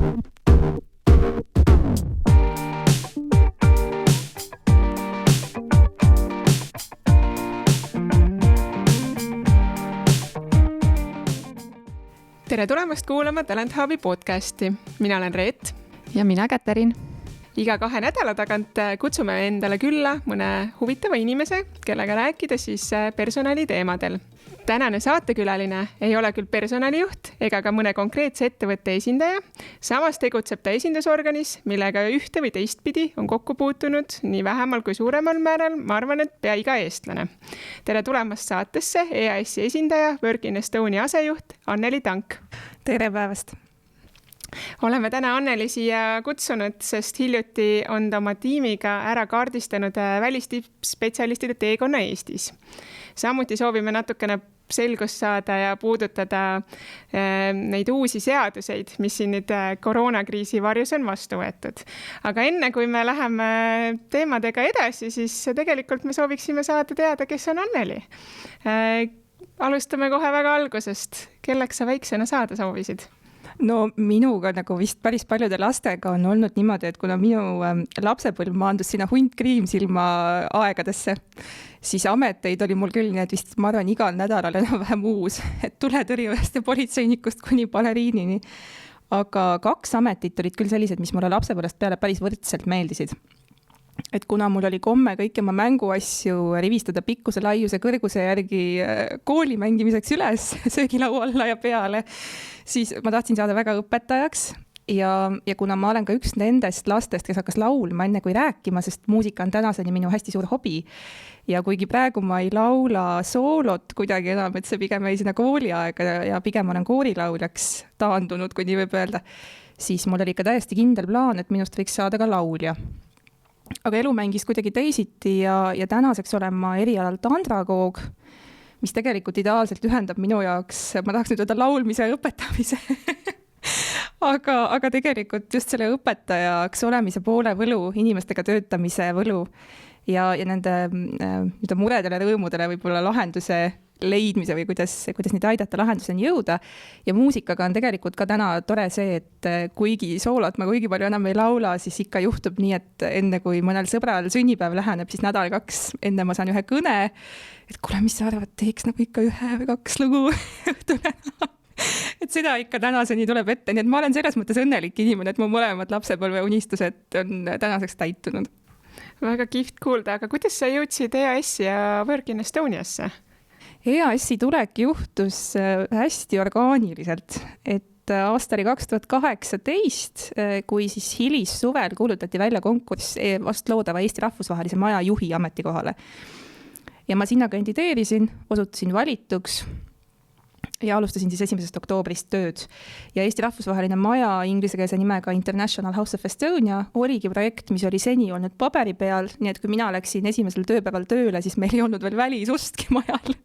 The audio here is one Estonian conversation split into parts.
Tere tulemast kuulama Talent Hubi podcasti. Mina olen Reet. Ja mina Käterin. Iga 2 nädala tagant kutsume endale külla mõne huvitava inimese, kellega rääkida siis personaliteemadel. Tänane saatekülaline ei ole küll personalijuht ega ka mõne konkreetse ettevõtte esindaja. Samas tegutseb ta esindusorganis, millega ühte või teistpidi on kokku puutunud nii vähemal kui suuremal määral, ma arvan, et pea iga eestlane. Tere tulemast saatesse EAS-i esindaja, Work in Estonia asejuht Anneli Tank. Tere päevast! Oleme täna Anneli siia kutsunud, sest hiljuti on ta oma tiimiga ära kaardistanud välistippspetsialistide teekonna Eestis. Samuti soovime natukene selgust saada ja puudutada neid uusi seaduseid, mis siin nüüd koroonakriisi varjus on vastu võetud. Aga enne kui me läheme teemadega edasi, siis tegelikult me sooviksime saada teada, kes on Anneli. Alustame kohe väga algusest. Kelleks sa väiksena saada soovisid? No minuga nagu vist päris paljude lastega on olnud niimoodi, et kuna minu lapsepõlv maandus sinna Hunt Kriimsilma aegadesse, siis ameteid oli mul küll nii, et vist ma arvan igal nädalal enam-vähem uus, et tuletõrjujast ja politseinikust kuni baleriinini. Aga 2 ametit olid küll sellised, mis mulle lapsepõlvest peale päris võrdselt meeldisid. Et kuna mul oli komme kõiki oma mänguasju rivistada pikkuse, laiuse, kõrguse järgi kooli mängimiseks üles, söögilaua alla ja peale, siis ma tahtsin saada väga õpetajaks ja kuna ma olen ka üks nendest lastest, kes hakkas laulma enne kui rääkima, sest muusika on tänaseni minu hästi suur hobi ja kuigi praegu ma ei laula soolot kuidagi enam, et see pigem ei sinna kooliaega ja pigem olen koorilauljaks taandunud, kui nii võib öelda, siis mul oli ikka täiesti kindel plaan, et minust võiks saada ka laulja. Aga elu mängis kuidagi teisiti ja tänaseks olen ma erialalt andragoog, mis tegelikult ideaalselt ühendab minu jaoks, ma tahaks nüüd öelda laulmise ja õpetamise, aga tegelikult just selle õpetajaks olemise poole võlu, inimestega töötamise võlu ja nende muredele, rõõmudele võib-olla lahenduse leidmise või kuidas neid aidata lahenduseni jõuda. Ja muusikaga on tegelikult ka täna tore see, et kuigi soolot ma kuigi palju enam ei laula, siis ikka juhtub nii, et enne kui mõnel sõbral sünnipäev läheneb, siis nädal 2 enne ma saan ühe kõne, et kuule, mis sa arvad, teeks nagu ikka 1 või 2 lugu et seda ikka tänaseni tuleb ette, nii et ma olen selles mõttes õnnelik inimene, et mu mõlemad lapsepõlve unistused on tänaseks täitunud. Väga kihvt kuulda, aga kuidas sa jõudsid EAS ja Work in Estoniasse? EAS-i tulek juhtus hästi orgaaniliselt, et aasta oli 2018, kui siis hilissuvel kuulutati välja konkurss vast loodava Eesti rahvusvahelise maja juhi ametikohale. Ja ma sinna kandideerisin, osutusin valituks ja alustasin siis 1. oktoobrist tööd. Ja Eesti rahvusvaheline maja ingliskeelse nimega International House of Estonia oligi projekt, mis oli seni olnud paberi peal, nii et kui mina läksin esimesel tööpäeval tööle, siis meil ei olnud veel välisustki majal.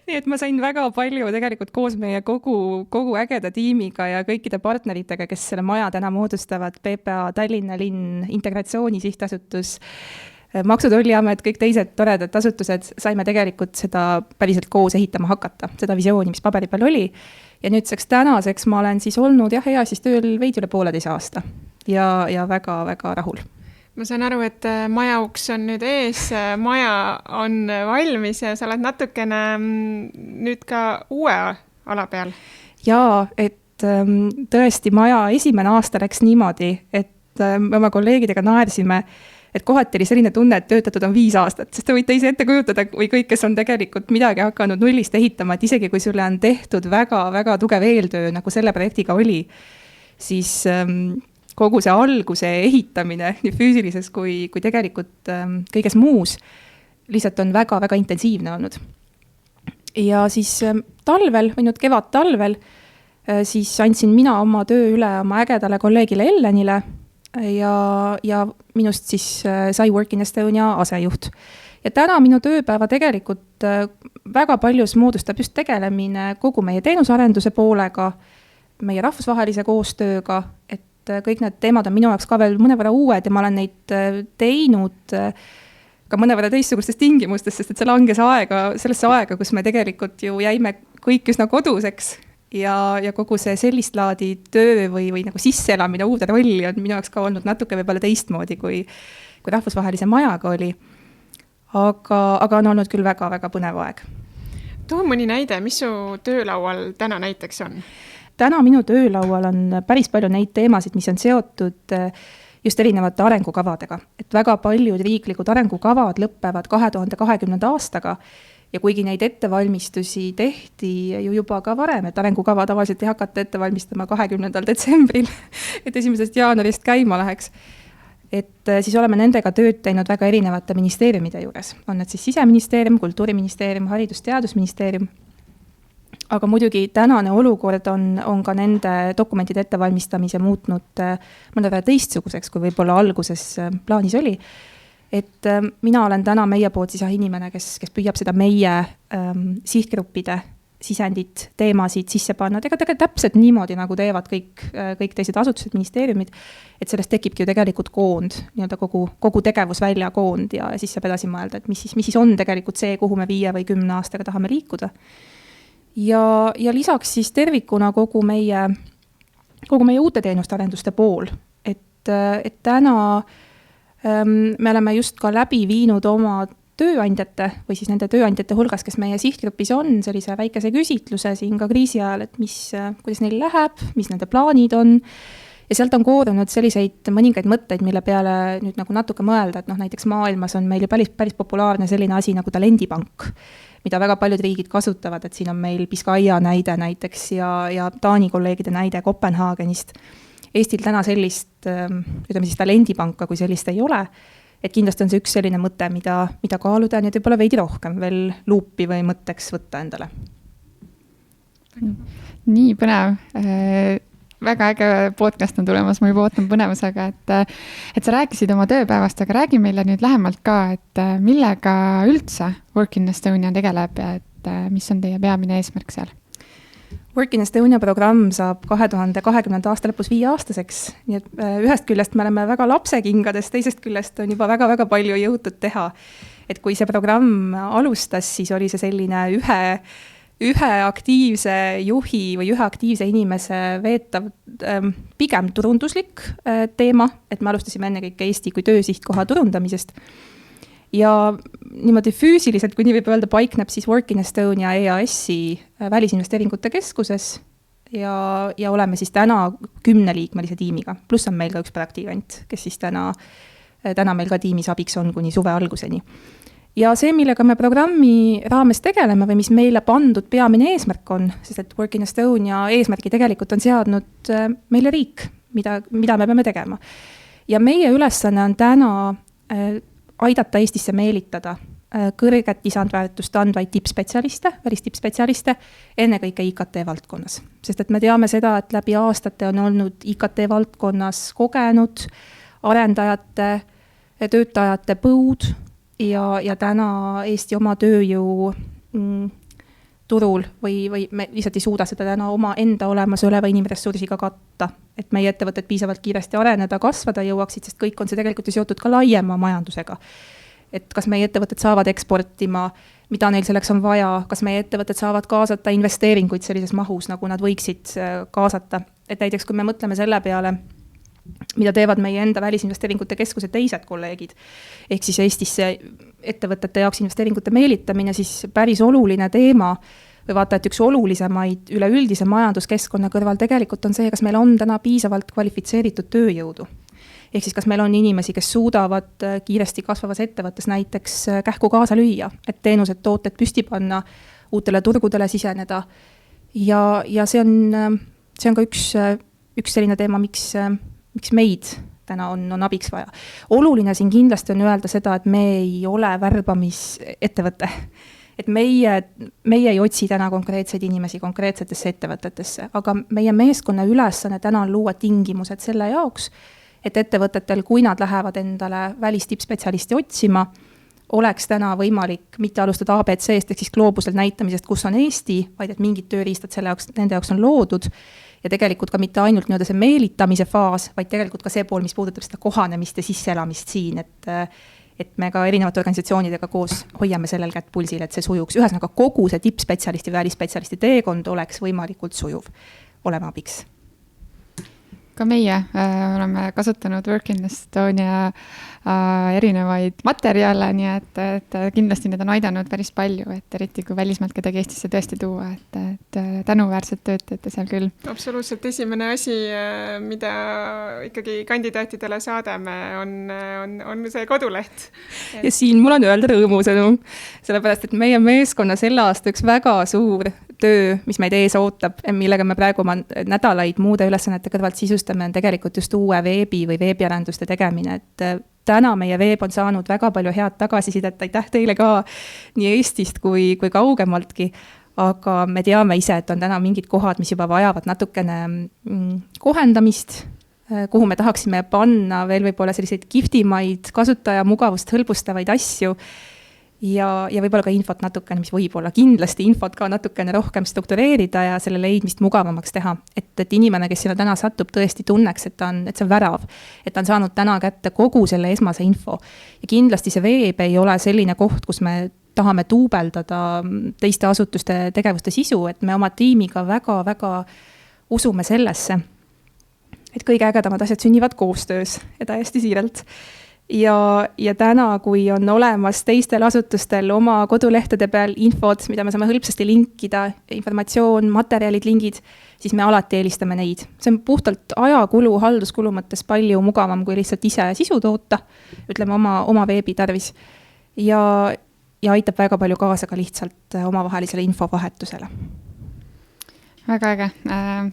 Nii et ma sain väga palju tegelikult koos meie kogu ägeda tiimiga ja kõikide partneritega, kes selle maja täna moodustavad, PPA, Tallinna linn, Integratsiooni sihtasutus, Maksu- ja Tolliamet, kõik teised toredad asutused, saime tegelikult seda päriselt koos ehitama hakata, seda visiooni, mis paberi peal oli. Ja nüüdseks tänaseks ma olen siis olnud EAS-is tööl veidi üle 1,5 aasta ja väga-väga rahul. Ma saan aru, et maja uks on nüüd ees, maja on valmis ja sa oled natukene nüüd ka uue ala peal. Jaa, et tõesti maja esimene aasta läks niimoodi, et me oma kolleegidega naersime, et kohati oli selline tunne, et töötatud on 5 aastat, sest te võite ise ette kujutada, või kõik, kes on tegelikult midagi hakanud nullist ehitama, et isegi kui sulle on tehtud väga-väga tugev eeltöö, nagu selle projektiga oli, siis kogu see alguse ehitamine nii füüsilises kui tegelikult kõiges muus lihtsalt on väga-väga intensiivne olnud. Ja siis talvel, või nüüd kevad-talvel, siis andsin mina oma töö üle oma ägedale kolleegile Ellenile, ja minust siis sai Work in Estonia asejuht. Ja täna minu tööpäeva tegelikult väga paljus moodustab just tegelemine kogu meie teenusarenduse poolega, meie rahvusvahelise koostööga, et kõik need teemad on minu jaoks ka veel mõnevõrra uued ja ma olen neid teinud ka mõnevõrra teistsugustes tingimustes, sest et see langes sellesse aega, kus me tegelikult ju jäime kõik üsna koduseks ja kogu see sellist laadi töö või nagu sisseelamine uude rolli on minu jaoks ka olnud natuke võib-olla teistmoodi, kui rahvusvahelise majaga oli. Aga on olnud küll väga-väga põnev aeg. Too mõni näide, mis su töölaual täna näiteks on? Täna minu töölaual on päris palju neid teemasid, mis on seotud just erinevate arengukavadega. Et väga paljud riiklikud arengukavad lõppevad 2020. aastaga ja kuigi neid ettevalmistusi tehti ju juba ka varem, et arengukava tavaliselt ei hakata ette valmistama 20. detsembril, et 1. jaanuarist käima läheks. Et siis oleme nendega tööd teinud väga erinevate ministeeriumide juures. On need siis Siseministeerium, Kultuuriministeerium, Haridus-Teadusministeerium. Aga muidugi tänane olukord on ka nende dokumentide ettevalmistamise muutnud mõnda teistsuguseks, kui võib-olla alguses plaanis oli. Et mina olen täna meie poolt siis inimene, kes püüab seda meie sihtgruppide sisendit, teemasid sisse panna. Ega täpselt niimoodi, nagu teevad kõik teised asutused, ministeeriumid, et sellest tekibki ju tegelikult koond, nii-öelda kogu tegevusvälja koond ja siis saab edasi mõelda, et mis siis on tegelikult see, kuhu me 5 või 10 aastaga tahame liikuda. Ja lisaks siis tervikuna kogu meie uute teenuste arenduste pool. Et täna me oleme just ka läbi viinud oma tööandjate või siis nende tööandjate hulgas, kes meie sihtgrupis on, sellise väikese küsitluse siin ka kriisi ajal, et kuidas neil läheb, mis nende plaanid on. Ja sealt on koorunud selliseid mõningaid mõtteid, mille peale nüüd nagu natuke mõelda, et näiteks maailmas on meil ju päris populaarne selline asi nagu talendipank, mida väga paljud riigid kasutavad, et siin on meil Biskaia näide näiteks ja Taani kolleegide näide Kopenhaagenist. Eestil täna sellist, ütleme siis talendipanka, kui sellist ei ole, et kindlasti on see üks selline mõte, mida kaaluda, nii et võib-olla veidi rohkem veel luupi või mõtteks võtta endale. Nii põnev. Väga äge podcast on tulemas, ma juba ootan põnevusega, et sa rääkisid oma tööpäevast, aga räägi meile nüüd lähemalt ka, et millega üldse Work in Estonia tegeleb ja et mis on teie peamine eesmärk seal? Work in Estonia programm saab 2020. aasta lõpus 5-aastaseks, nii et ühest küljest me oleme väga lapsekingades, teisest küljest on juba väga-väga palju jõutud teha. Et kui see programm alustas, siis oli see selline ühe aktiivse juhi või ühe aktiivse inimese veetav pigem turunduslik teema, et me alustasime ennekõike Eesti kui töösihtkoha turundamisest. Ja niimoodi füüsiliselt, kui nii võib öelda, paikneb siis Work in Estonia EAS-i välisinvesteeringute keskuses ja oleme siis täna 10-liikmelise tiimiga. Pluss on meil ka üks praktikant, kes siis täna meil ka tiimis abiks on kuni suve alguseni. Ja see, millega me programmi raames tegeleme või mis meile pandud peamine eesmärk on, sest et Work in Estonia eesmärgi tegelikult on seadnud meile riik, mida me peame tegema. Ja meie ülesanne on täna aidata Eestisse meelitada kõrget lisandväärtust andvaid tippspetsialiste, välistippspetsialiste, ennekõike IKT valdkonnas. Sest et me teame seda, et läbi aastate on olnud IKT valdkonnas kogenud arendajate, töötajate põud ja täna Eesti oma tööjõu turul või me lihtsalt ei suuda seda täna oma enda olemasoleva inimressursiga katta, et meie ettevõtted piisavalt kiiresti areneda, kasvada jõuaksid, sest kõik on see tegelikult ju seotud ka laiema majandusega. Et kas meie ettevõtted saavad eksportima, mida neil selleks on vaja, kas meie ettevõtted saavad kaasata investeeringuid sellises mahus, nagu nad võiksid kaasata. Et näiteks, kui me mõtleme selle peale, mida teevad meie enda välisinvesteeringute keskuse teised kolleegid, ehk siis Eestisse ettevõtete jaoks investeeringute meelitamine, siis päris oluline teema või vaata, et üks olulisemaid üleüldise majanduskeskkonna kõrval tegelikult on see, kas meil on täna piisavalt kvalifitseeritud tööjõudu. Ehk siis kas meil on inimesi, kes suudavad kiiresti kasvavas ettevõttes näiteks kähku kaasa lüüa, et teenused, tooted püsti panna, uutele turgudele siseneda. Ja see on ka üks selline teema, miks meid täna on abiks vaja. Oluline siin kindlasti on öelda seda, et me ei ole värbamisettevõte. Et meie ei otsi täna konkreetseid inimesi konkreetsetesse ettevõtetesse, aga meie meeskonna ülesanne täna on luua tingimused selle jaoks, et ettevõtetel, kui nad lähevad endale välistippspetsialisti otsima, oleks täna võimalik mitte alustada ABC-st ehk siis gloobusel näitamisest, kus on Eesti, vaid et mingid tööriistad nende jaoks on loodud ja tegelikult ka mitte ainult nii-öelda see meelitamise faas, vaid tegelikult ka see pool, mis puudutab seda kohanemist ja sisseelamist siin, et me ka erinevate organisatsioonidega koos hoiame sellel kätt pulsil, et see sujuks. Ühesõnaga kogu see tippspetsialisti või välispetsialisti teekond oleks võimalikult sujuv, oleme abiks. Ka meie oleme kasutanud Work in Estonia erinevaid materjale, nii et kindlasti need on aidanud päris palju, et eriti kui välismaalt kedagi Eestisse tõesti tuua, et tänuväärsed tööd teete seal küll. Absoluutselt esimene asi, mida ikkagi kandidaatidele saadame, on see koduleht. Ja siin mul on öelda rõõmusõnum, sellepärast, et meie meeskonna selle aasta üks väga suur töö, mis meid ees ootab, millega me praegu oma nädalaid muude ülesannete kõrvalt sisustame, on tegelikult just uue veebi või veebiarenduste tegemine, et täna meie veeb on saanud väga palju head tagasisidet, aitäh teile ka nii Eestist kui kaugemaltki, aga me teame ise, et on täna mingid kohad, mis juba vajavad natukene kohendamist, kuhu me tahaksime panna veel võib-olla selliseid kihvtimaid kasutaja mugavust hõlbustavaid asju, ja võib-olla ka infot natukene, mis võib-olla kindlasti infot ka natukene rohkem struktureerida ja selle leidmist mugavamaks teha. Et inimene, kes sinna täna satub, tõesti tunneks, et see on värav, et ta on saanud täna kätte kogu selle esmase info. Ja kindlasti see veeb ei ole selline koht, kus me tahame tuubeldada teiste asutuste tegevuste sisu, et me oma tiimiga väga-väga usume sellesse, et kõige ägedamad asjad sünnivad koostöös ja täiesti siiralt. Ja täna, kui on olemas teistel asutustel oma kodulehtede peal infod, mida me saame hõlpsasti linkida, informatsioon, materjalid, lingid, siis me alati eelistame neid. See on puhtalt ajakulu, halduskulu mõttes palju mugavam, kui lihtsalt ise sisu toota, ütleme oma veebi tarvis. Ja aitab väga palju kaasa ka lihtsalt omavahelisele infovahetusele. Väga äge.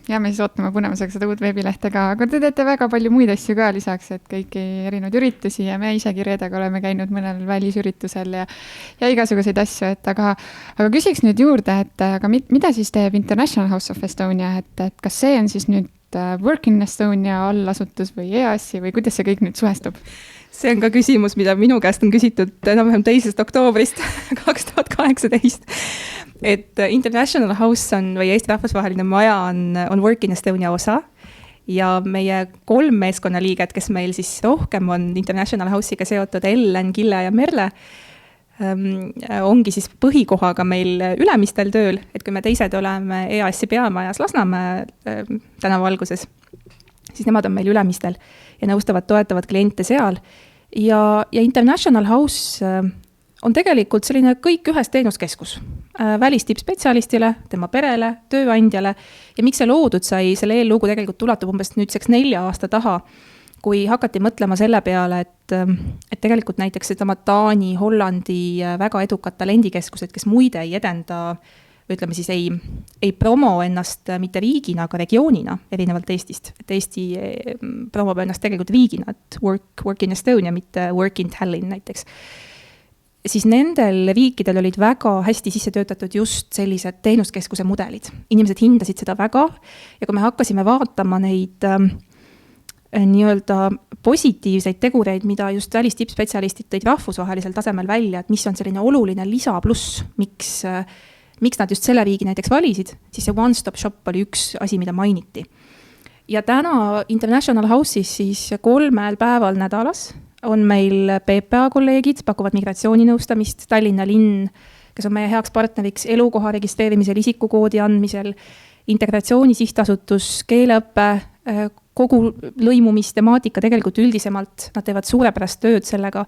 Jääme siis ootama põnevusega seda uut veebilehte ka, aga te teete väga palju muid asju ka lisaks, et kõiki erinevaid üritusi ja me isegi Reedega oleme käinud mõnel välisüritusel ja igasuguseid asju, et aga küsiks nüüd juurde, et aga mida siis teeb International House of Estonia, et kas see on siis nüüd Work in Estonia allasutus või EAS-i või kuidas see kõik nüüd suhestub? See on ka küsimus, mida minu käest on küsitud enam-vähem 2. oktoobrist 2018. Et International House või Eesti rahvusvaheline maja on Work in Estonia osa ja meie 3 meeskonnaliiget, kes meil siis rohkem on International House'iga seotud, Ellen, Kille ja Merle, ongi siis põhikohaga meil Ülemistel tööl, et kui me teised oleme EAS-i peamajas Lasnamäe tänava alguses, siis nemad on meil Ülemistel ja nõustavad, toetavad kliente seal. Ja International House on tegelikult selline kõik ühes teenuskeskus. Välistippspetsialistile, tema perele, tööandjale ja miks see loodud sai, selle eellugu tegelikult tulatub umbes nüüdseks 4 aasta taha, kui hakati mõtlema selle peale, et tegelikult näiteks sedama Taani, Hollandi väga edukad talendikeskused, kes muide ei edenda, ütleme siis ei promo ennast mitte riigina, aga regioonina, erinevalt Eestist. Et Eesti promob ennast tegelikult riigina, et work in Estonia, mitte Work in Tallinn näiteks. Siis nendel riikidel olid väga hästi sisse töötatud just sellised teenuskeskuse mudelid. Inimesed hindasid seda väga ja kui me hakkasime vaatama neid nii-öelda positiivseid tegureid, mida just välistippspetsialistid tõid rahvusvahelisel tasemel välja, et mis on selline oluline lisa pluss, miks nad just selle riigi näiteks valisid, siis see one-stop shop oli üks asi, mida mainiti. Ja täna International House'is siis 3 päeval nädalas on meil PPA kolleegid, pakuvad migratsiooninõustamist, Tallinna linn, kes on meie heaks partneriks elukoha registreerimisel, isikukoodi andmisel, integratsiooni sihtasutus, keeleõppe, kogu lõimumistemaatika tegelikult üldisemalt, nad teevad suurepärast tööd sellega.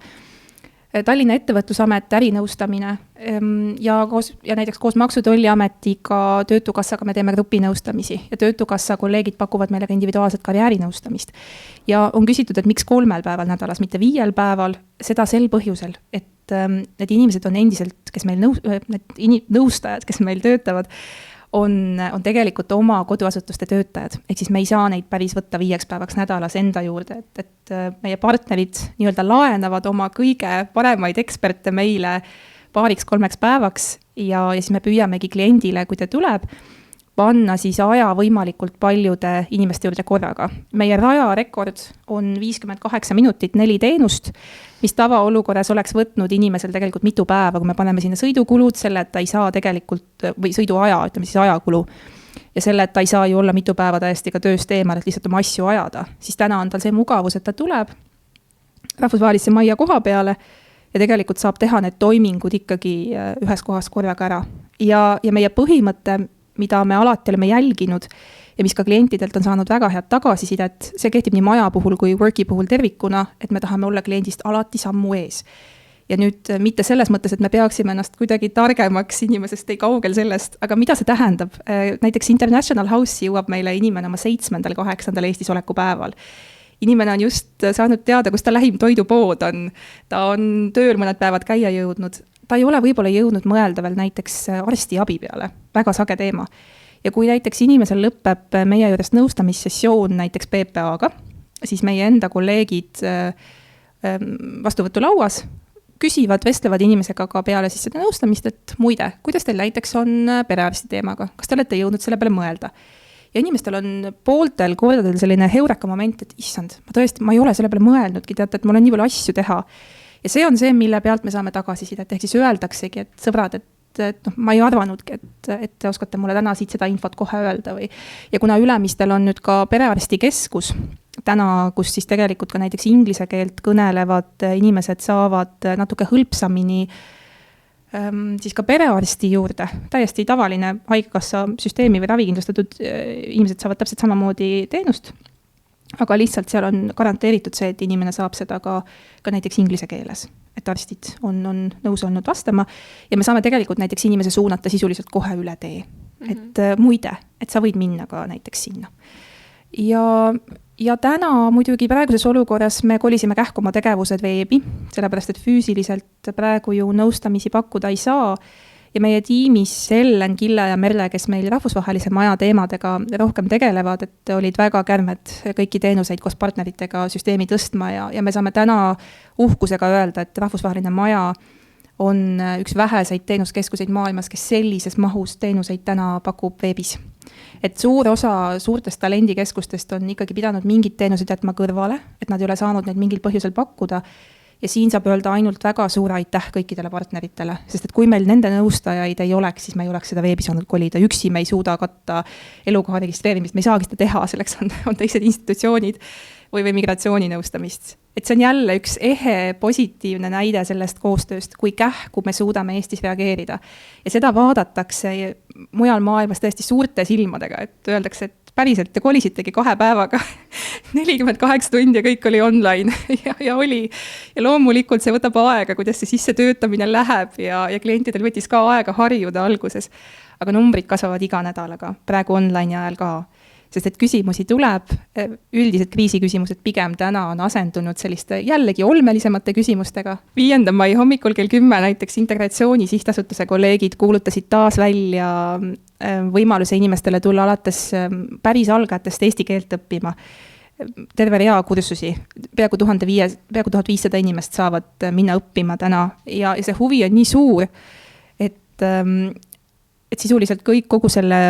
Tallinna ettevõtlusamet, ärinõustamine ja näiteks koos Maksu- ja Tolliametiga, Töötukassaga me teeme grupinõustamisi ja Töötukassa kolleegid pakuvad meile ka individuaalset karjäärinõustamist. Ja on küsitud, et miks 3 päeval nädalas, mitte 5 päeval, seda sel põhjusel, et need inimesed on endiselt, kes meil nõustajad, kes meil töötavad, on tegelikult oma koduasutuste töötajad. Ehk siis me ei saa neid päris võtta 5 päevaks nädalas enda juurde, et meie partnerid nii-öelda laenavad oma kõige paremaid eksperte meile 2-3 päevaks ja siis me püüamegi kliendile, kui ta tuleb, panna siis aja võimalikult paljude inimeste juurde korraga. Meie rajarekord on 58 minutit, 4 teenust, mis tavaolukorras oleks võtnud inimesel tegelikult mitu päeva, kui me paneme sinna sõidukulud, selle, et ta ei saa tegelikult, või sõiduaja, ütleme siis ajakulu, ja selle, et ta ei saa ju olla mitu päeva täiesti ka tööst eemal, et lihtsalt oma asju ajada, siis täna on tal see mugavus, et ta tuleb rahvusvahelisse majja koha peale, ja tegelikult saab teha need toimingud ikkagi ühes kohas korraga ära. Ja meie põhimõte, mida me alati oleme jälginud ja mis ka klientidelt on saanud väga head tagasisidet, see kehtib nii maja puhul kui Worki puhul tervikuna, et me tahame olla kliendist alati sammu ees. Ja nüüd mitte selles mõttes, et me peaksime ennast kuidagi targemaks inimesest, ei kaugel sellest, aga mida see tähendab? Näiteks International House'i jõuab meile inimene oma 7.–8. Eestis oleku päeval. Inimene on just saanud teada, kus ta lähim toidupood on. Ta on tööl mõned päevad käia jõudnud. Ta ei ole võib-olla jõudnud mõelda veel näiteks arsti abi peale. Väga sage teema. Ja kui näiteks inimesel lõpeb meie juures nõustamissessioon näiteks PPA-ga, siis meie enda kolleegid vastuvõtulauas küsivad, vestlevad inimesega ka peale siis seda nõustamist, et muide, kuidas teil näiteks on perearsti teemaga? Kas te olete jõudnud selle peale mõelda? Ja inimestel on pooltel kordadel selline heureka moment, et issand, ma ei ole selle peale mõelnudki, teate, et mul on nii palju asju teha. Ja see on see, mille pealt me saame tagasisidet, ehk siis öeldaksegi, et sõbrad, et ma ei arvanudki, et te oskate mulle täna siit seda infot kohe öelda. Ja kuna Ülemistel on nüüd ka perearsti keskus, täna, kus siis tegelikult ka näiteks inglise keelt kõnelevad inimesed saavad natuke hõlpsamini siis ka perearsti juurde. Täiesti tavaline haigekassa süsteemi või ravikindlustatud inimesed saavad täpselt samamoodi teenust, aga lihtsalt seal on garanteeritud see, et inimene saab seda ka näiteks inglise keeles, et arstid on nõus olnud vastama ja me saame tegelikult näiteks inimese suunata sisuliselt kohe üle tee. Et muide, et sa võid minna ka näiteks sinna. Ja täna muidugi praeguses olukorras me kolisime kähku oma tegevused veebi, sellepärast et füüsiliselt praegu ju nõustamisi pakkuda ei saa. Ja meie tiimis Ellen, Kille ja Merle, kes meil rahvusvahelise maja teemadega rohkem tegelevad, et olid väga kärmed kõiki teenuseid koos partneritega süsteemi tõstma ja me saame täna uhkusega öelda, et rahvusvaheline maja on üks väheseid teenuskeskuseid maailmas, kes sellises mahus teenuseid täna pakub veebis. Et suur osa suurtest talendikeskustest on ikkagi pidanud mingid teenused jätma kõrvale, et nad ei ole saanud neid mingil põhjusel pakkuda. Ja siin saab öelda ainult väga suur aitäh kõikidele partneritele, sest et kui meil nende nõustajaid ei oleks, siis me ei oleks seda veebi saanud kolida. Üksi me ei suuda katta elukoha registreerimist, me ei saagi seda teha, selleks on teised institutsioonid või migratsiooni nõustamist. Et see on jälle üks ehe positiivne näide sellest koostööst, kui kähku me suudame Eestis reageerida. Ja seda vaadatakse mujal maailmas tõesti suurte silmadega, et öeldakse, et päriselt te kolisitegi 2 päevaga 48 tundi ja kõik oli online ja oli. Ja loomulikult see võtab aega, kuidas see sisse töötamine läheb ja klientidel võttis ka aega harjuda alguses. Aga numbrid kasvavad iga nädalaga, praegu online ajal ka. Sest et küsimusi tuleb, üldised kriisiküsimused pigem täna on asendunud selliste jällegi olmelisemate küsimustega. 5. mai hommikul kell 10 näiteks Integratsiooni sihtasutuse kolleegid kuulutasid taas välja võimaluse inimestele tulla alates päris algajatest eesti keelt õppima. Terve rea kursusi, peaaegu 1500 inimest saavad minna õppima täna ja see huvi on nii suur, et sisuliselt kogu selle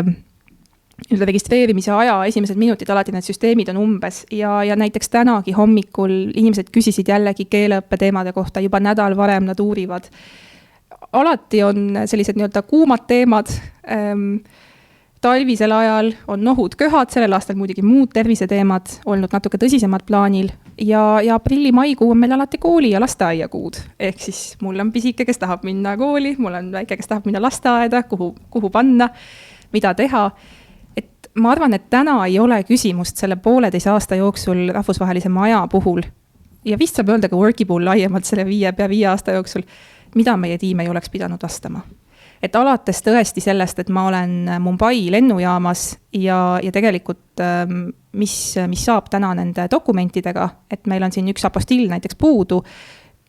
registreerimise aja esimesed minutid alati need süsteemid on umbes ja näiteks tänagi hommikul inimesed küsisid jällegi keeleõppe teemade kohta, juba nädal varem nad uurivad. Alati on sellised nii-öelda kuumad teemad, talvisel ajal on nohud köhad, sellel aastal muidugi muud terviseteemad olnud natuke tõsisemad plaanil ja aprilli-maikuu on meil alati kooli- ja lasteaiakuud. Ehk siis mul on pisike, kes tahab minna kooli, mul on väike, kes tahab minna lasteaeda, kuhu panna, mida teha. Ma arvan, et täna ei ole küsimust selle 1,5 aasta jooksul rahvusvahelise maja puhul ja vist saab öelda ka Worki puhul laiemalt selle 5 aasta jooksul, mida meie tiim ei oleks pidanud vastama. Et alates tõesti sellest, et ma olen Mumbai lennujaamas ja tegelikult mis saab täna nende dokumentidega, et meil on siin üks apostill näiteks puudu,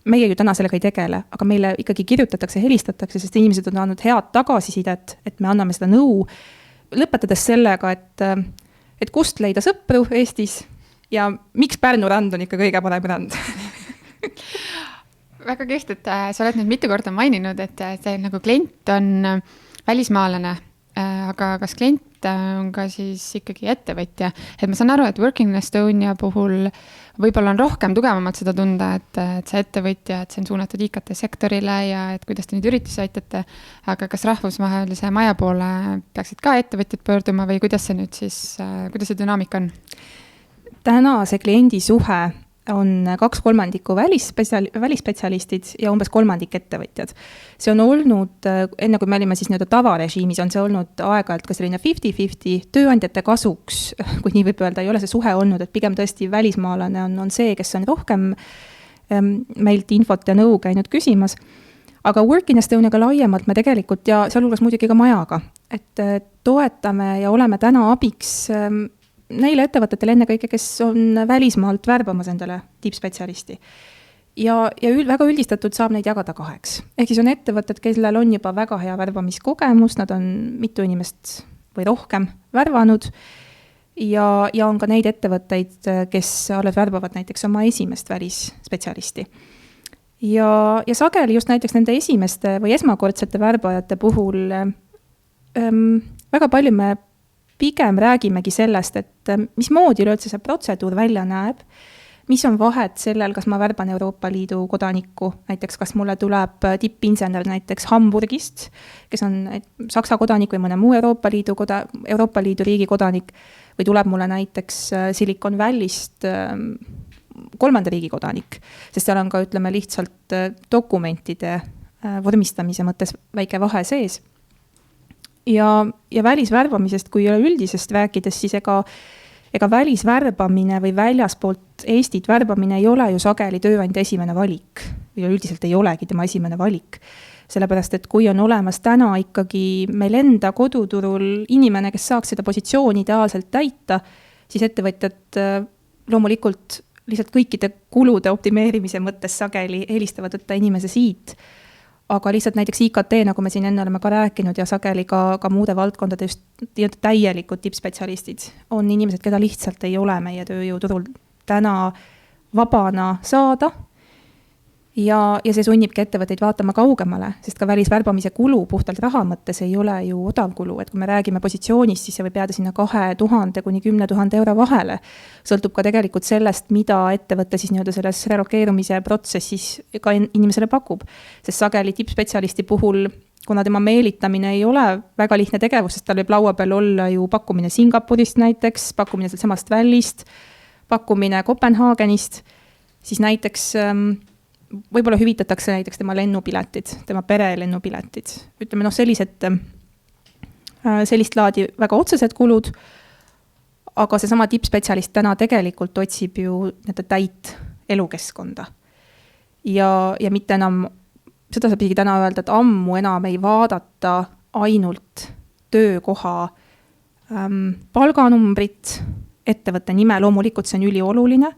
meie ju täna sellega ei tegele, aga meile ikkagi kirjutatakse, helistatakse, sest inimesed on andnud head tagasisidet, et me anname seda nõu. Lõpetades sellega, et kust leida sõpru Eestis ja miks Pärnu rand on ikka kõige parem rand. Väga kihvt, et sa oled nüüd mitu korda maininud, et see nagu klient on välismaalane, aga kas klient on ka siis ikkagi ettevõtja? Et ma saan aru, et Working Estonia puhul võib-olla on rohkem tugevamalt seda tunda, et see ettevõtja, et see on suunatud IKT sektorile ja et kuidas te nüüd ürituse aitate, aga kas rahvusvahelise maja poole peaksid ka ettevõtjad pöörduma või kuidas see nüüd siis, kuidas see dünaamika on? Täna see kliendi suhe on 2/3 välisspetsialistid ja umbes 1/3 ettevõtjad. See on olnud, enne kui me olime siis nii-öelda tavarežiimis, on see olnud aeg-ajalt ka selline 50-50 tööandjate kasuks, kui nii võib öelda, ei ole see suhe olnud, et pigem tõesti välismaalane on see, kes on rohkem meilt infot ja nõu käinud küsimas. Aga Work in Estoniaga laiemalt me tegelikult ja sealhulgas muidugi ka majaga, et toetame ja oleme täna abiks neile ettevõtetele ennekõike, kes on välismaalt värbamas endale tippspetsialisti. Ja väga üldistatud saab neid jagada 2. Ehk siis on ettevõtted, kellel on juba väga hea värbamiskogemus, nad on mitu inimest või rohkem värvanud ja on ka neid ettevõtteid, kes alles värbavad näiteks oma esimest välisspetsialisti. Ja sageli just näiteks nende esimeste või esmakordsete värbajate puhul väga palju me pigem räägimegi sellest, et mismoodi üleüldse see protseduur välja näeb, mis on vahet sellel, kas ma värban Euroopa Liidu kodanikku, näiteks kas mulle tuleb tippinsener näiteks Hamburgist, kes on Saksa kodanik või mõne muu Euroopa Liidu riigi kodanik, või tuleb mulle näiteks Silicon Valley'st 3. riigi kodanik, sest seal on ka, ütleme, lihtsalt dokumentide vormistamise mõttes väike vahe sees. Ja välisvärbamisest, kui üleüldisest rääkides, siis ega välisvärbamine või väljaspoolt Eestit värbamine ei ole ju sageli tööandja esimene valik. Üldiselt ei olegi tema esimene valik. Sellepärast, et kui on olemas täna ikkagi meil enda koduturul inimene, kes saaks seda positsiooni ideaalselt täita, siis ettevõtjad loomulikult lihtsalt kõikide kulude optimeerimise mõttes sageli eelistavad võtta inimese siit. Aga lihtsalt näiteks IKT, nagu me siin enne oleme ka rääkinud ja sageli ka muude valdkondade just täielikud tippspetsialistid on inimesed, keda lihtsalt ei ole meie tööjõuturul täna vabana saada. Ja see sunnibki ettevõtteid vaatama kaugemale, sest ka välisvärbamise kulu puhtalt raha mõttes ei ole ju odav kulu, et kui me räägime positsioonist, siis see võib jääda sinna 2000 kuni 10 000 euro vahele. Sõltub ka tegelikult sellest, mida ettevõte siis nii-öelda selles relokeerumise protsessis ka inimesele pakub. Sest sageli tippspetsialisti puhul, kuna tema meelitamine ei ole väga lihtne tegevus, sest tal võib laua peal olla ju pakkumine Singapurist näiteks, pakkumine samast Vällist, pakkumine Kopenhaagenist, siis näiteks võib-olla hüvitatakse näiteks tema lennupiletid, tema pere lennupiletid. Ütleme, sellist laadi väga otsesed kulud, aga see sama tippspetsialist täna tegelikult otsib ju täit elukeskkonda. Ja mitte enam, seda saab isegi täna öelda, et ammu enam ei vaadata ainult töökoha palganumbrit, ettevõtte nime, loomulikult see on ülioluline.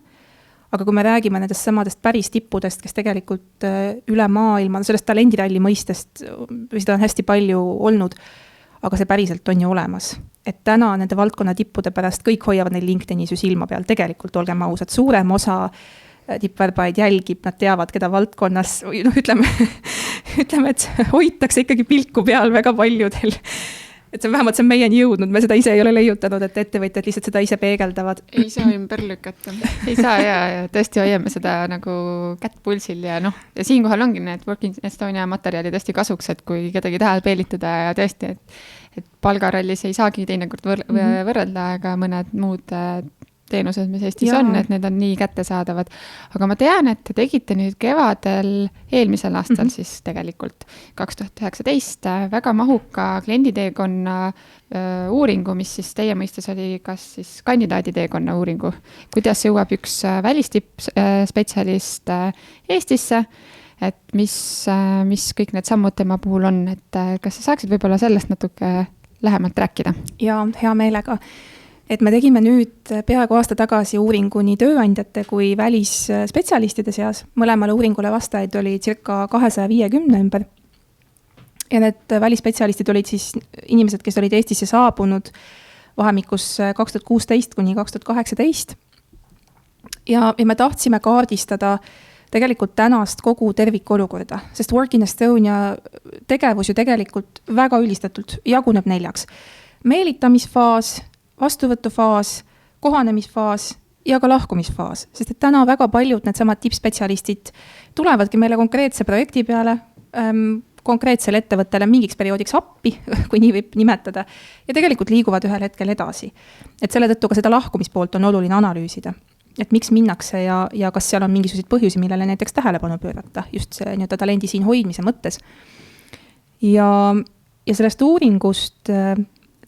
Aga kui me räägime nendest samadest päris tippudest, kes tegelikult üle maailma, sellest talendiralli mõistest, seda on hästi palju olnud, aga see päriselt on ju olemas. Et täna nende valdkonna tippude pärast kõik hoiavad neil LinkedInis ju silma peal. Tegelikult olgem ausad, suurem osa tippvärbajaid jälgib, nad teavad, keda valdkonnas, ütleme, et hoitakse ikkagi pilku peal väga paljudel. Et see vähemalt see on meieni jõudnud, me seda ise ei ole leiutanud, et ettevõtjad lihtsalt seda ise peegeldavad. Ei saa ümber lükata. Ei saa ja tõesti hoiame seda nagu kätt pulsil ja siinkohal ongi need Work in Estonia materjali tõesti kasuks, et kui kedagi tahab peelitada ja tõesti, et palgarallis ei saagi teinekord võrrelda, aga mõned muud teenused, mis Eestis on, et need on nii kättesaadavad. Aga ma tean, et te tegite nüüd kevadel eelmisel aastal siis tegelikult 2019 väga mahuka klienditeekonna uuringu, mis siis teie mõistes oli kas siis kandidaaditeekonna uuringu. Kuidas jõuab üks välistippspetsialist Eestisse, et mis kõik need sammud tema puhul on, et kas sa saaksid võib-olla sellest natuke lähemalt rääkida? Ja, hea meelega. Et me tegime nüüd peaaegu aasta tagasi uuringu nii tööandjate kui välisspetsialistide seas. Mõlemale uuringule vastajaid oli circa 250 ümber. Ja need välisspetsialistid olid siis inimesed, kes olid Eestisse saabunud vahemikus 2016 kuni 2018. Ja me tahtsime kaardistada tegelikult tänast kogu tervikolukorda, sest Work in Estonia tegevus ju tegelikult väga ülistatult jaguneb 4. Meelitamisfaas, vastuvõtufaas, kohanemisfaas ja ka lahkumisfaas, sest et täna väga paljud needsamad tippspetsialistid tulevadki meile konkreetse projekti peale, konkreetsele ettevõttele mingiks perioodiks appi, kui nii võib nimetada, ja tegelikult liiguvad ühel hetkel edasi. Et selle tõttu ka seda lahkumispoolt on oluline analüüsida. et miks minnakse ja kas seal on mingisuguseid põhjusi, millele näiteks tähelepanu pöörata, just see nii-öelda talendi siin hoidmise mõttes. Ja sellest uuringust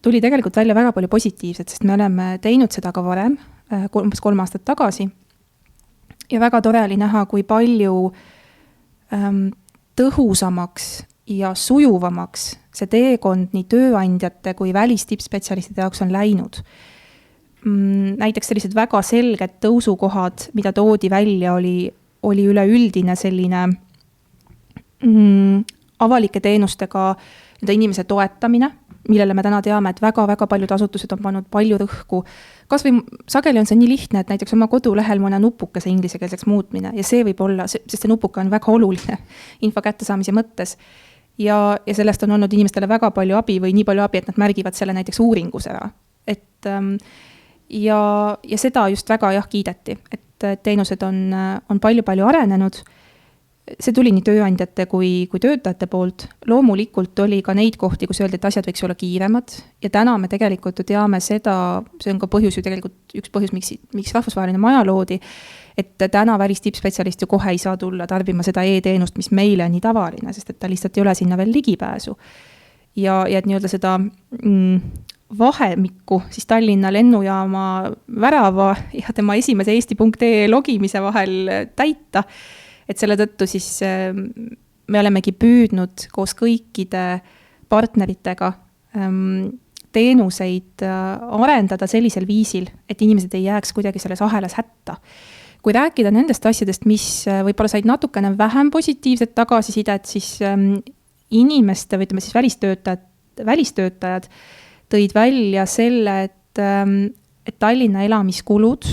tuli tegelikult välja väga palju positiivset, sest me oleme teinud seda ka varem, umbes 3 aastat tagasi. Ja väga tore oli näha, kui palju tõhusamaks ja sujuvamaks see teekond nii tööandjate kui välistippspetsialistide jaoks on läinud. Näiteks sellised väga selged tõusukohad, mida toodi välja, oli üleüldine selline avalike teenustega inimese toetamine, millele me täna teame, et väga-väga paljud asutused on pannud palju rõhku. Kas või sageli on see nii lihtne, et näiteks oma kodulehel mõne nupukese ingliskeelseks muutmine ja see võib olla, sest see nupuke on väga oluline info kättesaamise mõttes. Ja sellest on olnud inimestele väga palju abi või nii palju abi, et nad märgivad selle näiteks uuringus ära. Ja seda just väga kiideti, et teenused on palju-palju arenenud. See tuli nii tööandjate kui töötajate poolt. Loomulikult oli ka neid kohti, kus öeldi, et asjad võiks olla kiiremad. Ja täna me tegelikult teame seda, see on ka põhjus ju tegelikult üks põhjus, miks rahvusvaheline maja loodi, et täna välistippspetsialist ju kohe ei saa tulla tarbima seda e-teenust, mis meile on nii tavaline, sest et ta lihtsalt ei ole sinna veel ligipääsu. Ja et nii-öelda seda vahemikku siis Tallinna lennujaama värava ja tema esimese eesti.ee logimise vahel täita. Et selle tõttu siis me olemegi püüdnud koos kõikide partneritega teenuseid arendada sellisel viisil, et inimesed ei jääks kuidagi selles ahelas hätta. Kui rääkida nendest asjadest, mis võib-olla said natukene vähem positiivset tagasisidet, siis inimeste või ütleme siis välistöötajad tõid välja selle, et Tallinna elamiskulud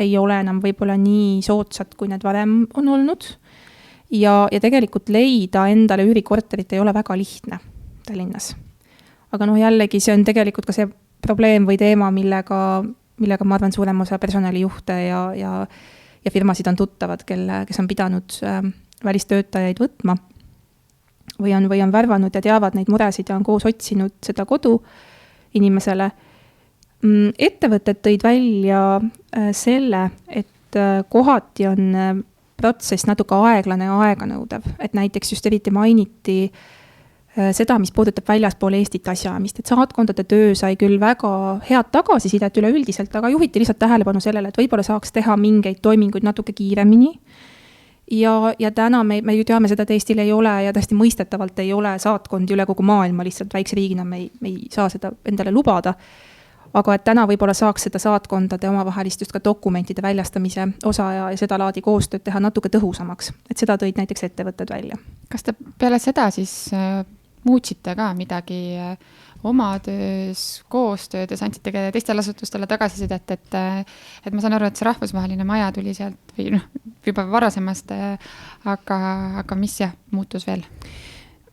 ei ole enam võib-olla nii soodsad, kui need varem on olnud. Ja tegelikult leida endale üürikorterit ei ole väga lihtne Tallinnas. Aga jällegi see on tegelikult ka see probleem või teema, millega ma arvan suurem osa personalijuhte ja firmasid on tuttavad, kes on pidanud välistöötajaid võtma või on värvanud ja teavad neid muresid ja on koos otsinud seda kodu inimesele. Ettevõtted tõid välja selle, et kohati on protsess natuke aeglane ja aeganõudev. Et näiteks just eriti mainiti seda, mis puudutab väljaspool Eestit asjaamist. Et saatkondade töö sai küll väga head tagasisidet üleüldiselt, aga juhiti lihtsalt tähelepanu sellele, et võib-olla saaks teha mingeid toiminguid natuke kiiremini. Ja täna me ju teame seda, et Eestil ei ole ja tõesti mõistetavalt ei ole saatkondi üle kogu maailma, lihtsalt väikse riigina me ei saa seda endale lubada. Aga et täna võib-olla saaks seda saatkondade omavahelist just ka dokumentide väljastamise osa ja seda laadi koostööd teha natuke tõhusamaks. Et seda tõid näiteks ettevõtted välja. Kas te peale seda siis muutsite ka midagi oma töös, koostöödes, andsite teistele asutustele tagasisidet, et ma saan aru, et see rahvusvaheline maja tuli sealt või juba varasemast, aga mis muutus veel?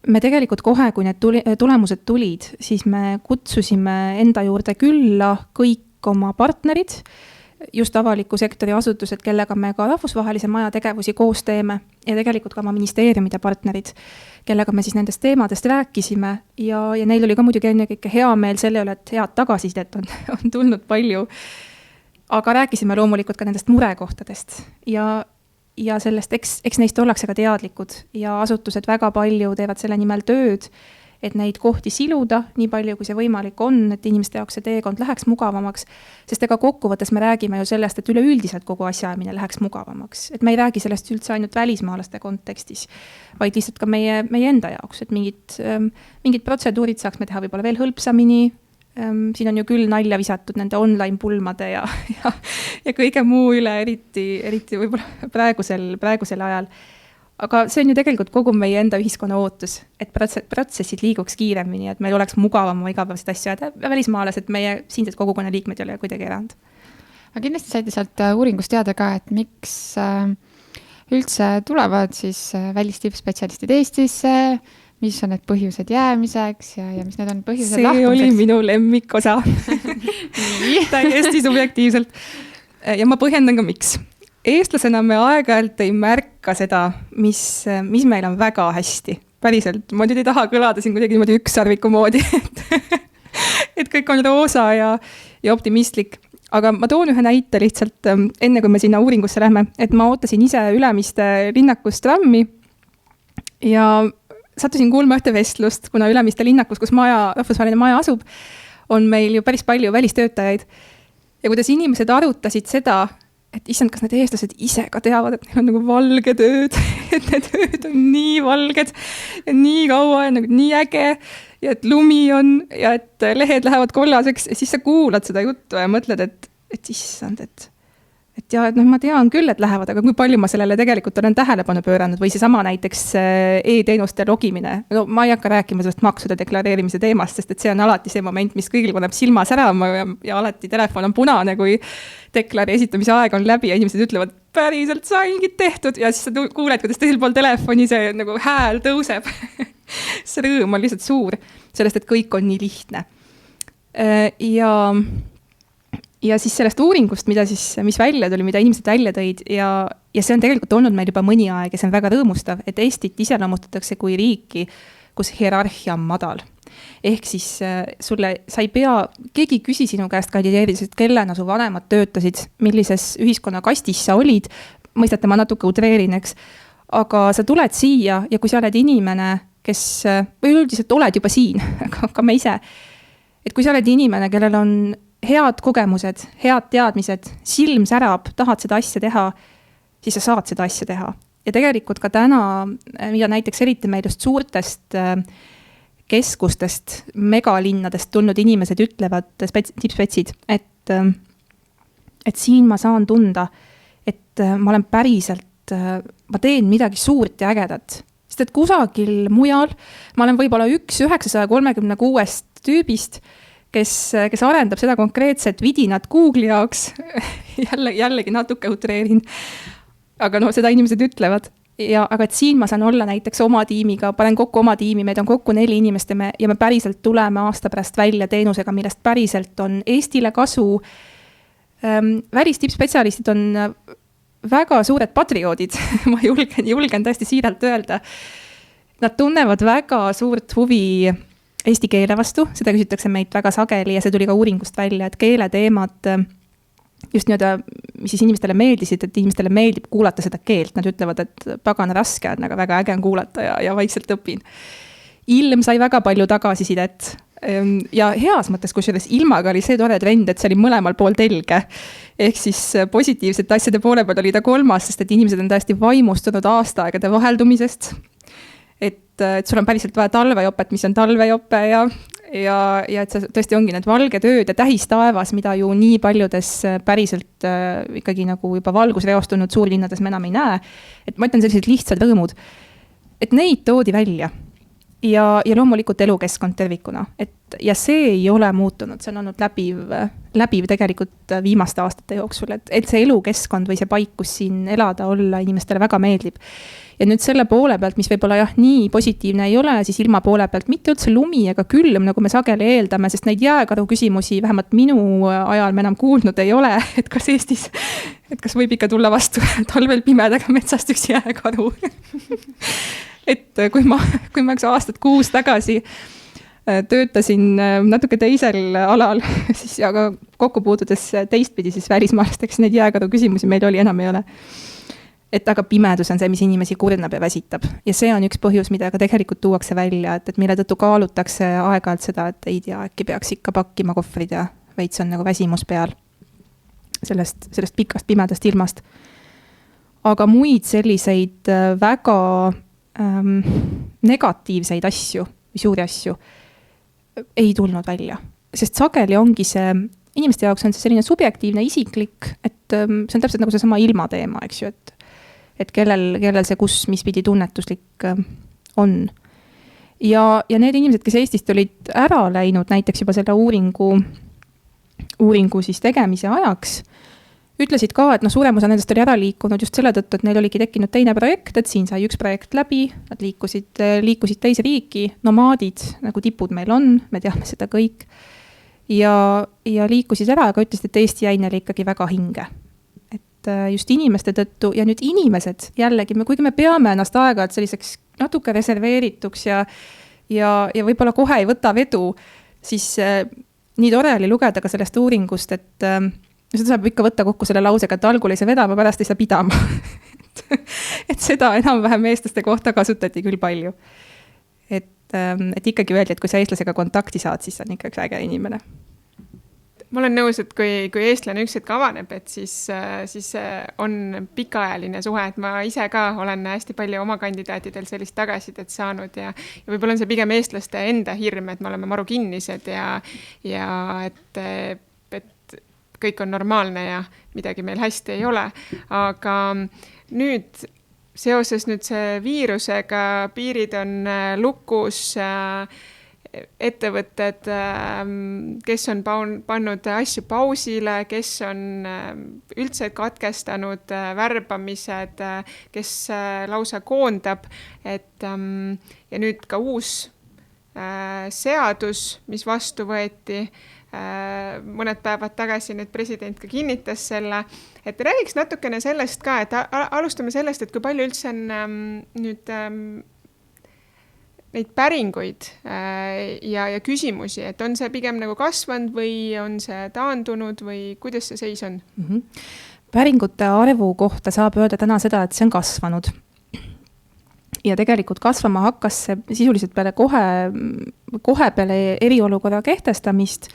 Me tegelikult kohe, kui need tulemused tulid, siis me kutsusime enda juurde külla kõik oma partnerid, just avaliku sektori asutused, kellega me ka rahvusvahelise maja tegevusi koos teeme ja tegelikult ka oma ministeeriumide partnerid, kellega me siis nendest teemadest rääkisime ja neil oli ka muidugi ennekõike hea meel selle üle, et head tagasisidet on tulnud palju. Aga rääkisime loomulikult ka nendest murekohtadest ja sellest, eks neist ollakse ka teadlikud ja asutused väga palju teevad selle nimel tööd, et neid kohti siluda nii palju, kui see võimalik on, et inimeste jaoks see teekond läheks mugavamaks, sest ega kokkuvõttes me räägime ju sellest, et üleüldiselt kogu asjaamine läheks mugavamaks. Et me ei räägi sellest üldse ainult välismaalaste kontekstis, vaid lihtsalt ka meie enda jaoks, et mingid protseduurid saaks me teha võib-olla veel hõlpsamini. Siin on ju küll nalja visatud nende online pulmade ja kõige muu üle, eriti võib-olla praegusel ajal. Aga see on ju tegelikult kogu meie enda ühiskonna ootus, et protsessid liiguks kiiremini, et meil oleks mugavama igapäevaseid asju ja välismaalased, meie siinsed kogukonna liikmed ei ole kuidagi erand. Aga kindlasti saite sealt uuringust teada ka, et miks üldse tulevad siis välistippspetsialistid Eestisse, mis on need põhjused jäämiseks ja mis need on põhjused lahkumiseks? See oli minu lemmikosa. Täiesti subjektiivselt. Ja ma põhjendan ka miks. Eestlasena me aeg-ajalt ei märka seda, mis meil on väga hästi. Päriselt, ma nüüd ei taha kõlada siin kuidagi niimoodi ükssarviku moodi, et kõik on roosa ja optimistlik. aga ma toon ühe näite lihtsalt enne, kui me sinna uuringusse lähme, et ma ootasin ise Ülemiste linnakus trammi ja sattusin kuulma ühte vestlust, kuna Ülemiste linnakus, kus rahvusvaheline maja asub, on meil ju päris palju välistöötajaid. Ja kuidas inimesed arutasid seda, et issand, kas need eestlased ise ka teavad, et neil on nagu valged ööd, et need ööd on nii valged ja nii kaua ja nagu nii äge ja et lumi on ja et lehed lähevad kollaseks ja siis sa kuulad seda juttu ja mõtled, et issand, et ja, et noh, ma tean küll, et lähevad, aga kui palju ma sellele tegelikult olen tähelepanu pööranud või seesama näiteks e-teenuste logimine. No ma ei hakka rääkima sellest maksude deklareerimise teemast, sest et see on alati see moment, mis kõigil paneb silma särama ja alati telefon on punane, kui deklari esitamise aeg on läbi ja inimesed ütlevad, päriselt saingi tehtud ja siis sa kuuled, kuidas teisel pool telefoni see nagu hääl tõuseb. See rõõm on lihtsalt suur, sellest, et kõik on nii lihtne. Ja siis sellest uuringust, mis välja tuli, mida inimesed välja tõid ja see on tegelikult olnud meil juba mõni aeg ja see on väga rõõmustav, et Eestit iseloomustatakse kui riiki, kus hierarhia on madal. Ehk siis sa ei pea, keegi küsi sinu käest kandideerides, et kellena su vanemad töötasid, millises ühiskonnakastis sa olid, mõistate, ma natuke utreerin, eks, aga sa tuled siia ja kui sa oled inimene, kes, või üldiselt oled juba siin, ka me ise, et kui sa oled inimene, kellel on head kogemused, head teadmised, silm särab, tahad seda asja teha, siis sa saad seda asja teha. Ja tegelikult ka täna, mida näiteks eriti meil just suurtest keskustest, megalinnadest tulnud inimesed ütlevad, tippspetsid, et siin ma saan tunda, et ma olen päriselt, ma teen midagi suurt ja ägedat. Sest et kusagil mujal, ma olen võib-olla 936 tüübist, kes arendab seda konkreetset vidinat Google'i jaoks, jällegi natuke utreerin, aga no seda inimesed ütlevad. Aga et siin ma saan olla näiteks oma tiimiga, panen kokku oma tiimi, meid on kokku 4 inimest ja me päriselt tuleme aasta pärast välja teenusega, millest päriselt on Eestile kasu. Välistippspetsialistid on väga suured patrioodid, ma julgen tõesti siiralt öelda. Nad tunnevad väga suurt huvi eesti keele vastu, seda küsitakse meid väga sageli ja see tuli ka uuringust välja, et keeleteemad just nii-öelda, mis siis inimestele meeldisid, et inimestele meeldib kuulata seda keelt, nad ütlevad, et pagana raske on, aga väga äge on kuulata ja vaikselt õpin. Ilm sai väga palju tagasisidet ja heas mõttes, kusjuures ilmaga oli see tore trend, et see oli mõlemal pool telge. Ehk siis positiivsete asjade poole peal oli ta 3, sest et inimesed on täiesti vaimustunud aastaaegade vaheldumisest. Et sul on päriselt vaja talvejopet, mis on talvejope ja et see tõesti ongi need valged ööd ja tähistaevas, mida ju nii paljudes päriselt ikkagi nagu juba valgusreostunud suurlinnades me enam ei näe. Et ma ütlen sellised lihtsad rõõmud, et neid toodi välja ja loomulikult elukeskkond tervikuna. Ja see ei ole muutunud, see on olnud läbiv tegelikult viimaste aastate jooksul, et see elukeskkond või see paik, kus siin elada, olla inimestele väga meeldib. Ja nüüd selle poole pealt, mis võib-olla nii positiivne ei ole, siis ilma poole pealt mitte üldse lumi ega külm, nagu me sageli eeldame, sest neid jääkaru küsimusi vähemalt minu ajal me enam kuulnud ei ole, et kas Eestis, et kas võib ikka tulla vastu talvel pimedaga metsast üks jääkaru. Et kui ma 1 aastat 6 tagasi töötasin natuke teisel alal, siis aga kokku puutudes teistpidi siis välismaalasteks neid jääkaru küsimusi meil enam ei ole. Et aga pimedus on see, mis inimesi kurnab ja väsitab. Ja see on üks põhjus, mida ka tegelikult tuuakse välja, et mille tõttu kaalutakse aeg-ajalt seda, et ei tea, äkki peaks ikka pakkima kohvrid ja veits on nagu väsimus peal sellest pikast pimedast ilmast. Aga muid selliseid väga negatiivseid asju, suuri asju ei tulnud välja. Sest sageli ongi see, inimeste jaoks on see selline subjektiivne, isiklik, et see on täpselt nagu see sama ilmateema, eks ju, et kellel see kus, mis pidi tunnetuslik on. Ja need inimesed, kes Eestist olid ära läinud näiteks juba selle uuringu siis tegemise ajaks, ütlesid ka, et suurem osa nendest oli ära liikunud just selle tõttu, et neil oligi tekkinud teine projekt, et siin sai üks projekt läbi, nad liikusid teise riiki, nomaadid, nagu tipud meil on, me teame seda kõik, ja liikusid ära, aga ütlesid, et Eesti jäi neile ikkagi väga hinge. Just inimeste tõttu ja nüüd inimesed jällegi, kuigi me peame ennast aeg-ajalt selliseks natuke reserveerituks ja võib-olla kohe ei võta vedu, siis nii tore oli lugeda ka sellest uuringust, et seda saab ikka võtta kokku selle lausega, et algul ei saa vedama, pärast ei saa pidama. et seda enam-vähem eestlaste kohta kasutati küll palju. Et ikkagi öeldi, et kui sa eestlasega kontakti saad, siis on ikka üks äge inimene. Ma olen nõus, et kui eestlane üks hetk avaneb, et siis on pikaajaline suhe, et ma ise ka olen hästi palju oma kandidaatidel sellist tagasisidet saanud ja võib-olla on see pigem eestlaste enda hirm, et me oleme maru kinnised ja et kõik on normaalne ja midagi meil hästi ei ole. Aga nüüd seoses see viirusega, piirid on lukus, ettevõtted, kes on pannud asju pausile, kes on üldse katkestanud värbamised, kes lausa koondab, ja nüüd ka uus seadus, mis vastu võeti, mõned päevad tagasi nüüd president ka kinnitas selle, et räägiks natukene sellest ka, et alustame sellest, et kui palju üldse on nüüd neid päringuid ja küsimusi, et on see pigem nagu kasvanud või on see taandunud või kuidas see seis on? Päringute arvu kohta saab öelda täna seda, et see on kasvanud. Ja tegelikult kasvama hakkas see sisuliselt peale kohe peale eriolukorra kehtestamist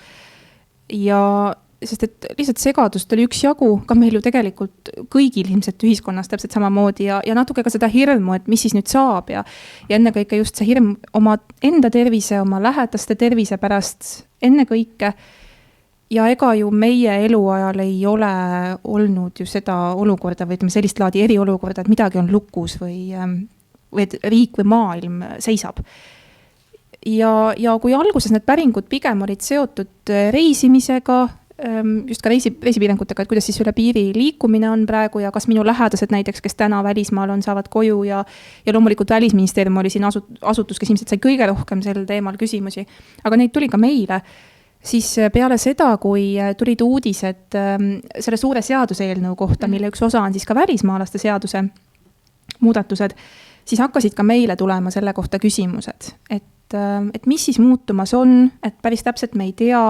ja sest et lihtsalt segadust oli üksjagu, ka meil ju tegelikult kõigil ilmselt ühiskonnas täpselt samamoodi ja natuke ka seda hirmu, et mis siis nüüd saab ja ennekõike just see hirm oma enda tervise, oma lähedaste tervise pärast ennekõike. Ja ega ju meie eluajal ei ole olnud ju seda olukorda või sellist laadi eriolukorda, et midagi on lukus või et riik või maailm seisab. Ja kui alguses need päringud pigem olid seotud reisimisega, just ka reisipiirangutega, et kuidas siis üle piiri liikumine on praegu ja kas minu lähedased näiteks, kes täna välismaal on, saavad koju ja loomulikult Välisministeerium oli siin asutus, kes ilmselt sai kõige rohkem sel teemal küsimusi, aga neid tuli ka meile. Siis peale seda, kui tulid uudised selle suure seaduseelnõu kohta, mille üks osa on siis ka välismaalaste seaduse muudatused, siis hakkasid ka meile tulema selle kohta küsimused, et mis siis muutumas on, et päris täpselt me ei tea,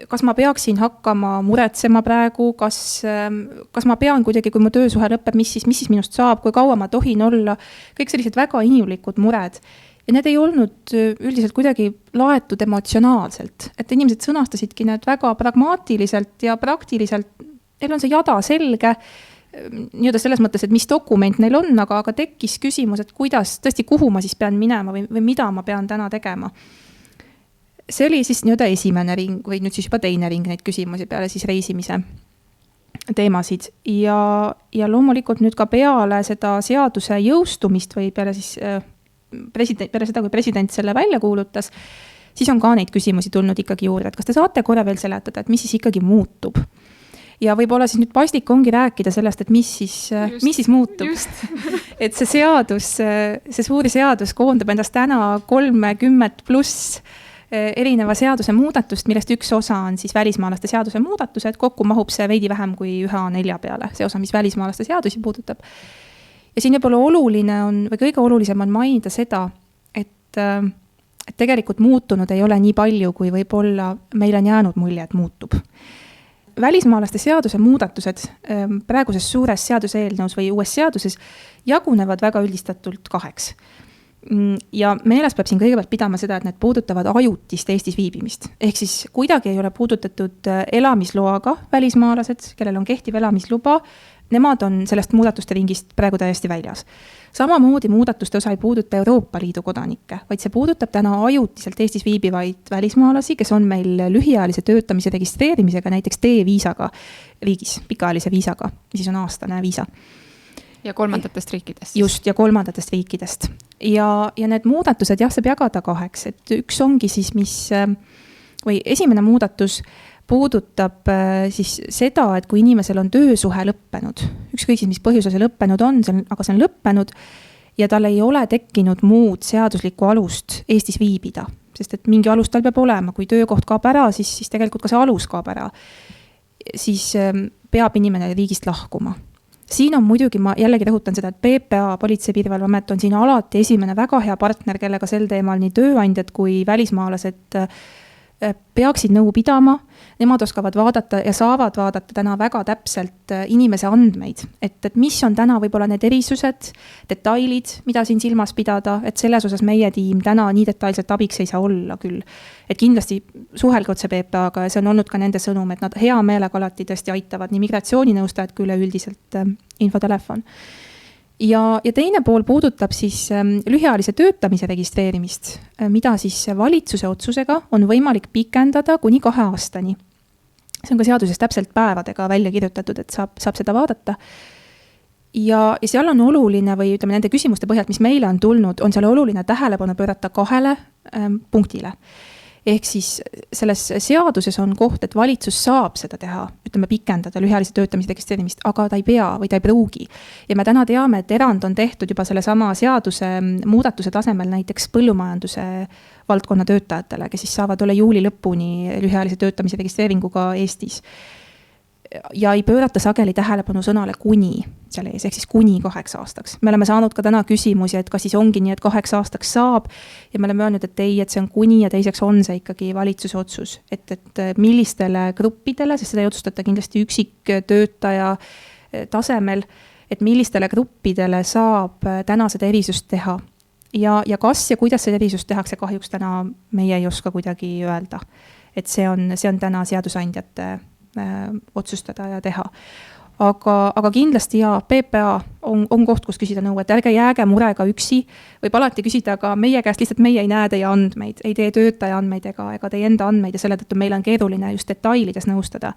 kas ma peaksin hakkama muretsema praegu, kas ma pean kuidagi, kui mu töösuhe lõpeb, mis siis minust saab, kui kaua ma tohin olla, kõik sellised väga inimlikud mured. Ja need ei olnud üldiselt kuidagi laetud emotsionaalselt, et inimesed sõnastasidki need väga pragmaatiliselt ja praktiliselt, neil on see jada selge, nii-öelda selles mõttes, et mis dokument neil on, aga tekkis küsimus, et kuidas, tõesti, kuhu ma siis pean minema või mida ma pean täna tegema. See oli siis nii-öelda esimene ring või nüüd siis juba teine ring neid küsimusi peale siis reisimise teemasid. Ja loomulikult nüüd ka peale seda seaduse jõustumist või peale seda, kui president selle välja kuulutas, siis on ka neid küsimusi tulnud ikkagi juurde, et kas te saate korra veel seletada, et mis siis ikkagi muutub? Ja võib-olla siis nüüd paslik ongi rääkida sellest, et mis siis muutub. Et see seadus, see suuri seadus koondab endast täna 30+ erineva seaduse muudatust, millest üks osa on siis välismaalaste seaduse muudatused, kokku mahub see veidi vähem kui ühe A4 peale, see osa, mis välismaalaste seadusi puudutab. Ja siin võib-olla oluline on, või kõige olulisem on mainida seda, et tegelikult muutunud ei ole nii palju, kui võib-olla meil on jäänud mulje, et muutub. Välismaalaste seaduse muudatused praeguses suures seaduseelnõus või uues seaduses jagunevad väga üldistatult 2. Ja meeles peab siin kõigepealt pidama seda, et need puudutavad ajutist Eestis viibimist. Ehk siis kuidagi ei ole puudutatud elamisloaga välismaalased, kellel on kehtiv elamisluba, nemad on sellest muudatuste ringist praegu täiesti väljas. Samamoodi muudatuste osa ei puuduta Euroopa Liidu kodanikke, vaid see puudutab täna ajutiselt Eestis viibivaid välismaalasi, kes on meil lühiajalise töötamise registreerimisega, näiteks D-viisaga riigis, pikaajalise viisaga, mis siis on aastane viisa. Ja kolmandatest riikidest. Just, ja kolmandatest riikidest. Ja need muudatused, jah, saab jagada 2, et üks ongi siis, või esimene muudatus puudutab siis seda, et kui inimesel on töösuhe lõppenud, ükskõik siis mis põhjusel see lõppenud on, aga see on lõppenud ja tal ei ole tekkinud muud seaduslikku alust Eestis viibida, sest et mingi alus tal peab olema, kui töökoht kaob ära, siis tegelikult ka see alus kaob ära, siis peab inimene riigist lahkuma. Siin on muidugi, ma jällegi rõhutan seda, et PPA, Politsei- ja Piirivalveamet on siin alati esimene väga hea partner, kellega sel teemal nii tööandjad kui välismaalased peaksid nõu pidama, nemad oskavad vaadata ja saavad vaadata täna väga täpselt inimese andmeid, et mis on täna võib-olla need erisused, detailid, mida siin silmas pidada, et selles osas meie tiim täna nii detailselt abiks ei saa olla küll. Et kindlasti suhelge otse PPA-ga ja see on olnud ka nende sõnum, et nad hea meelega alati tõesti aitavad nii migratsiooninõustajad kui üleüldiselt infotelefon. Ja teine pool puudutab siis lühiajalise töötamise registreerimist, mida siis valitsuse otsusega on võimalik pikendada kuni 2 aastani. See on ka seaduses täpselt päevadega välja kirjutatud, et saab seda vaadata. Ja seal on oluline või ütleme nende küsimuste põhjalt, mis meile on tulnud, on seal oluline tähelepanu pöörata 2 punktile. Ehk siis selles seaduses on koht, et valitsus saab seda teha, ütleme pikendada lühiajalise töötamise registreerimist, aga ta ei pea või ta ei pruugi. Ja me täna teame, et erand on tehtud juba selle sama seaduse muudatuse tasemel näiteks põllumajanduse valdkonna töötajatele, kes siis saavad olla juuli lõpuni lühiajalise töötamise registreeringuga Eestis. Ja ei pöörata sageli tähelepanu sõnale kuni seal ees, ehk siis kuni 8 aastaks. Me oleme saanud ka täna küsimusi, et kas siis ongi nii, et 8 aastaks saab ja me oleme öelnud, et ei, et see on kuni ja teiseks on see ikkagi valitsuse otsus. Et millistele gruppidele, sest seda ei otsustata kindlasti üksiktöötaja tasemel, et millistele gruppidele saab täna seda erisust teha. Ja kas ja kuidas see erisust tehakse, kahjuks täna meie ei oska kuidagi öelda. Et see on täna seadusandjate otsustada ja teha. Aga kindlasti PPA on koht, kus küsida nõu, et ärge jääge murega üksi, võib alati küsida, aga meie käest lihtsalt meie ei näe teie andmeid, ei tee töötaja andmeid ega teie enda andmeid ja selle tõttu meil on keeruline just detailides nõustada.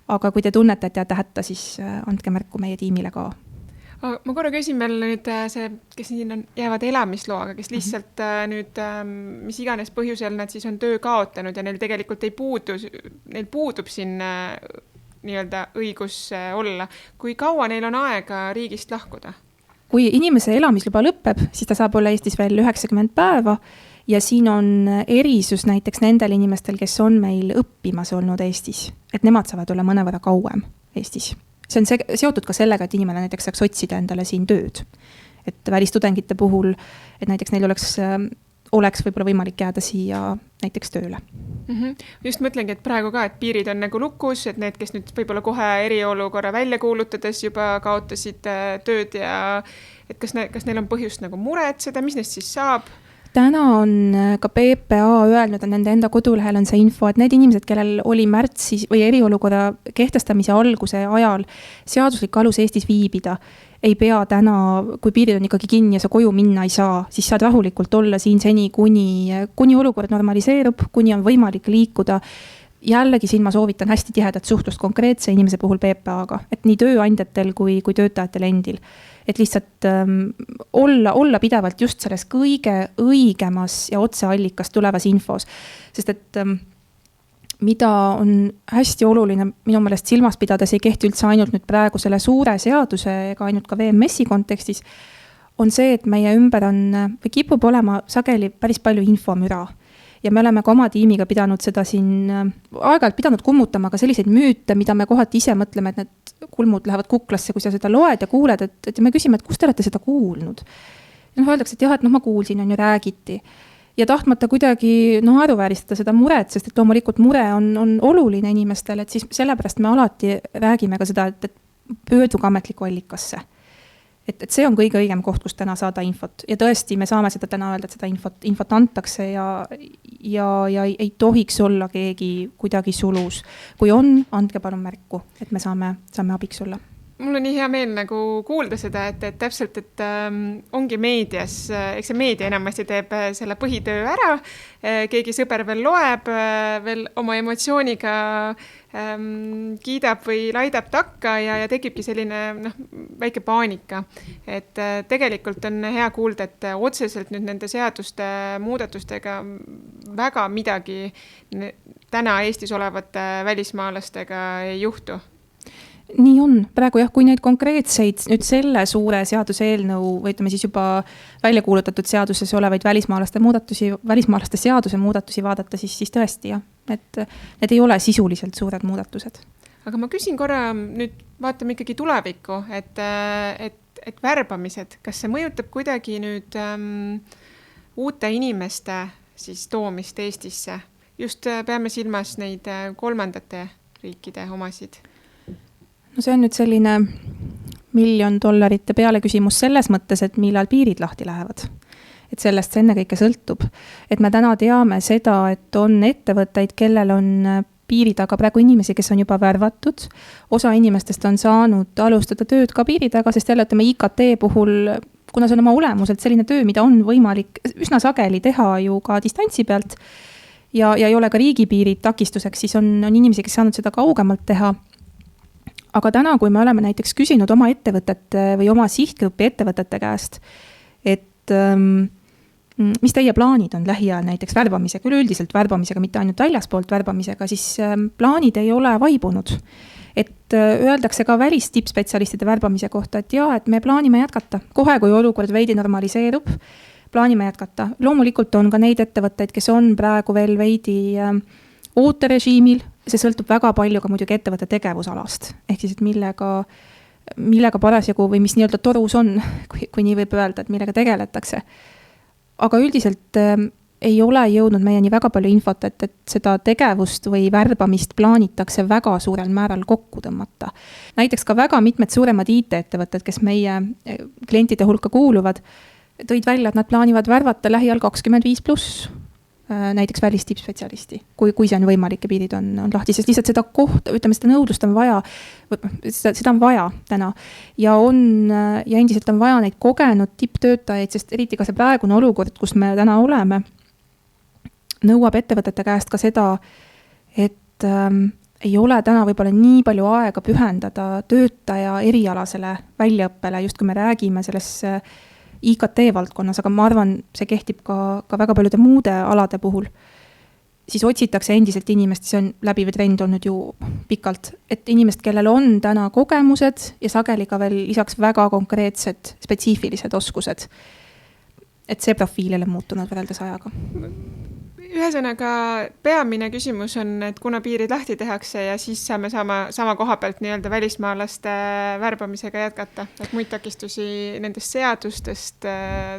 Aga kui te tunnete, et jääte hätta, siis andke märku meie tiimile ka. Ma korra küsin veel nüüd see, kes siin jäävad elamisloaga, kes lihtsalt nüüd, mis iganes põhjusel nad siis on töö kaotanud ja neil tegelikult neil puudub siin nii-öelda õigus olla. Kui kaua neil on aega riigist lahkuda? Kui inimese elamisluba lõpeb, siis ta saab olla Eestis veel 90 päeva ja siin on erisus näiteks nendel inimestel, kes on meil õppimas olnud Eestis, et nemad saavad olla mõnevõrra kauem Eestis. See on seotud ka sellega, et inimene näiteks saaks otsida endale siin tööd. Et välistudengite puhul, et näiteks neil oleks võib-olla võimalik jääda siia näiteks tööle. Just mõtlengi, et praegu ka, et piirid on nagu lukus, et need, kes nüüd võib-olla kohe eriolukorra välja kuulutades juba kaotasid tööd ja et kas neil on põhjust nagu muretseda, mis neist siis saab? Täna on ka PPA öelnud, et nende enda kodulehel on see info, et need inimesed, kellel oli märtsis või eriolukorra kehtestamise alguse ajal seaduslik alus Eestis viibida, ei pea täna, kui piirid on ikkagi kinni ja sa koju minna ei saa, siis saad rahulikult olla siin seni, kuni olukord normaliseerub, kuni on võimalik liikuda. Jällegi siin ma soovitan hästi tihedat suhtlust konkreetse inimese puhul PPA-ga, et nii tööandjatel kui töötajatel endil. Et lihtsalt olla pidevalt just selles kõige õigemas ja otseallikas tulevas infos. Sest et mida on hästi oluline minu meelest silmas pidades, ei kehti üldse ainult nüüd praegu selle suure seaduse ega ainult ka VMS-i kontekstis, on see, et meie ümber või kipub olema sageli päris palju infomüra. Ja me oleme ka oma tiimiga pidanud seda siin aeg-ajalt pidanud kummutama ka selliseid müüte, mida me kohati ise mõtleme, et need kulmud lähevad kuklasse, kui sa seda loed ja kuuled, et me küsime, et kust te olete seda kuulnud. Ja öeldakse, et jah, et ma kuulsin, on ju räägiti. Ja tahtmata kuidagi aruvääristada seda muret, sest et loomulikult mure on oluline inimestel, et siis sellepärast me alati räägime ka seda, et pöörduge ametliku allikasse. Et see on kõige õigem koht, kus täna saada infot. Ja tõesti, me saame seda täna öelda, et seda infot antakse ja ei tohiks olla keegi kuidagi sulus. Kui on, andke palun märku, et me saame abiks olla. Mul on nii hea meel nagu kuulda seda, et täpselt, et ongi meedias, eks see meedia enamasti teeb selle põhitöö ära, keegi sõber veel loeb, veel oma emotsiooniga kiidab või laidab takka ja tekibki selline väike paanika. Et tegelikult on hea kuulda, et otseselt nüüd nende seaduste muudatustega väga midagi täna Eestis olevate välismaalastega ei juhtu. Nii on. Praegu jah, kui neid konkreetseid nüüd selle suure seaduse eelnõu või ütleme siis juba välja kuulutatud seaduses olevaid välismaalaste seaduse muudatusi vaadata, siis tõesti jah, et need ei ole sisuliselt suured muudatused. Aga ma küsin korra, nüüd vaatame ikkagi tulevikku, et värbamised, kas see mõjutab kuidagi nüüd uute inimeste siis toomist Eestisse? just peame silmas neid kolmandate riikide omasid? No see on nüüd selline $1 miljon peale küsimus selles mõttes, et millal piirid lahti lähevad. Et sellest see ennekõike sõltub. Et me täna teame seda, et on ettevõtteid, kellel on piiri taga praegu inimesi, kes on juba värvatud. Osa inimestest on saanud alustada tööd ka piiri taga, sest jälle ütleme IKT puhul, kuna see on oma olemuselt selline töö, mida on võimalik üsna sageli teha ju ka distantsi pealt ja ei ole ka riigipiirid takistuseks, siis on inimesi, kes saanud seda kaugemalt teha. Aga täna, kui me oleme näiteks küsinud oma ettevõtete või oma sihtgrupi ettevõtete käest, et mis teie plaanid on lähiajal näiteks värbamisega, üleüldiselt värbamisega, mitte ainult väljaspoolt värbamisega, siis plaanid ei ole vaibunud. Et öeldakse ka välistippspetsialistide värbamise kohta, et jaa, et me plaanime jätkata. Kohe, kui olukord veidi normaliseerub, plaanime jätkata. Loomulikult on ka neid ettevõtteid, kes on praegu veel veidi ooterežiimil, see sõltub väga palju ka muidugi ettevõtte tegevusalast. Ehk siis, et millega parasjagu või mis nii-öelda torus on, kui nii võib öelda, et millega tegeletakse. Aga üldiselt ei ole jõudnud meieni väga palju infot, et seda tegevust või värbamist plaanitakse väga suurel määral kokku tõmmata. Näiteks ka väga mitmed suuremad IT-ettevõtted, kes meie klientide hulka kuuluvad, tõid välja, et nad plaanivad värvata lähiajal 25+ näiteks välistippspetsialisti, kui see on võimalik ja piirid on lahti, sest lihtsalt seda kohta, ütleme, seda nõudlust on vaja, seda on vaja täna ja endiselt on vaja neid kogenud tipptöötajaid, sest eriti ka see praegune olukord, kus me täna oleme, nõuab ettevõtete käest ka seda, et ei ole täna võib-olla nii palju aega pühendada töötaja erialasele väljaõppele, just kui me räägime selles IKT valdkonnas, aga ma arvan, see kehtib ka väga paljude muude alade puhul, siis otsitakse endiselt inimest, see on läbiv trend olnud ju pikalt, et inimest, kellel on täna kogemused ja sageli ka veel lisaks väga konkreetsed spetsiifilised oskused. Et see profiil ei ole muutunud võrreldes ajaga. Ühesõnaga, peamine küsimus on, et kuna piirid lahti tehakse ja siis saame sama koha pealt nii-öelda välismaalaste värbamisega jätkata, et muid takistusi nendest seadustest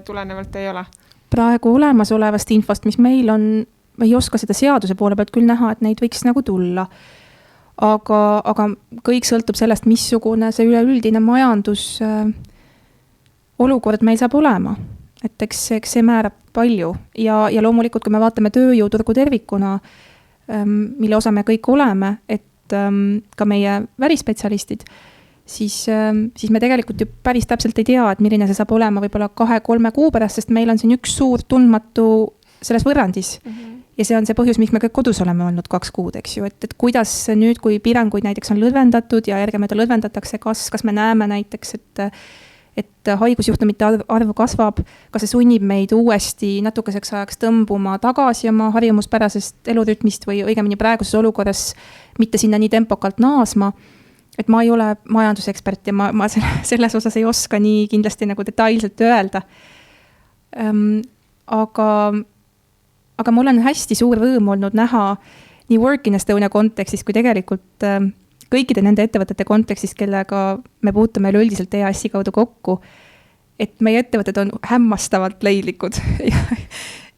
tulenevalt ei ole? Praegu olemasolevast infost, mis meil on, ei oska seda seaduse poole pealt küll näha, et neid võiks nagu tulla. Aga kõik sõltub sellest, missugune see üleüldine majandus olukord meil saab olema. Et eks see määrab palju ja loomulikult, kui me vaatame tööjõuturgu tervikuna, mille osa me kõik oleme, et ka meie välispetsialistid, siis me tegelikult ju päris täpselt ei tea, et milline see saab olema võib-olla 2-3 kuu pärast, sest meil on siin üks suur tundmatu selles võrrandis. Ja see on see põhjus, miks me kõik kodus oleme olnud 2 kuud, eks ju, et kuidas nüüd, kui piiranguid näiteks on lõdvendatud ja järgemööda lõdvendatakse, kas me näeme näiteks, et haigusjuhtumite arv kasvab, kas see sunnib meid uuesti natukeseks ajaks tõmbuma tagasi oma harjumuspärasest elurütmist või õigemini praeguses olukorras mitte sinna nii tempokalt naasma. Et ma ei ole majandusekspert ja ma selles osas ei oska nii kindlasti nagu detailselt öelda. Aga mul on hästi suur rõõm olnud näha nii Work in Estonia kontekstis kui tegelikult kõikide nende ettevõtete kontekstis, kellega me puutume üleüldiselt EAS-i kaudu kokku, et meie ettevõtted on hämmastavalt leidlikud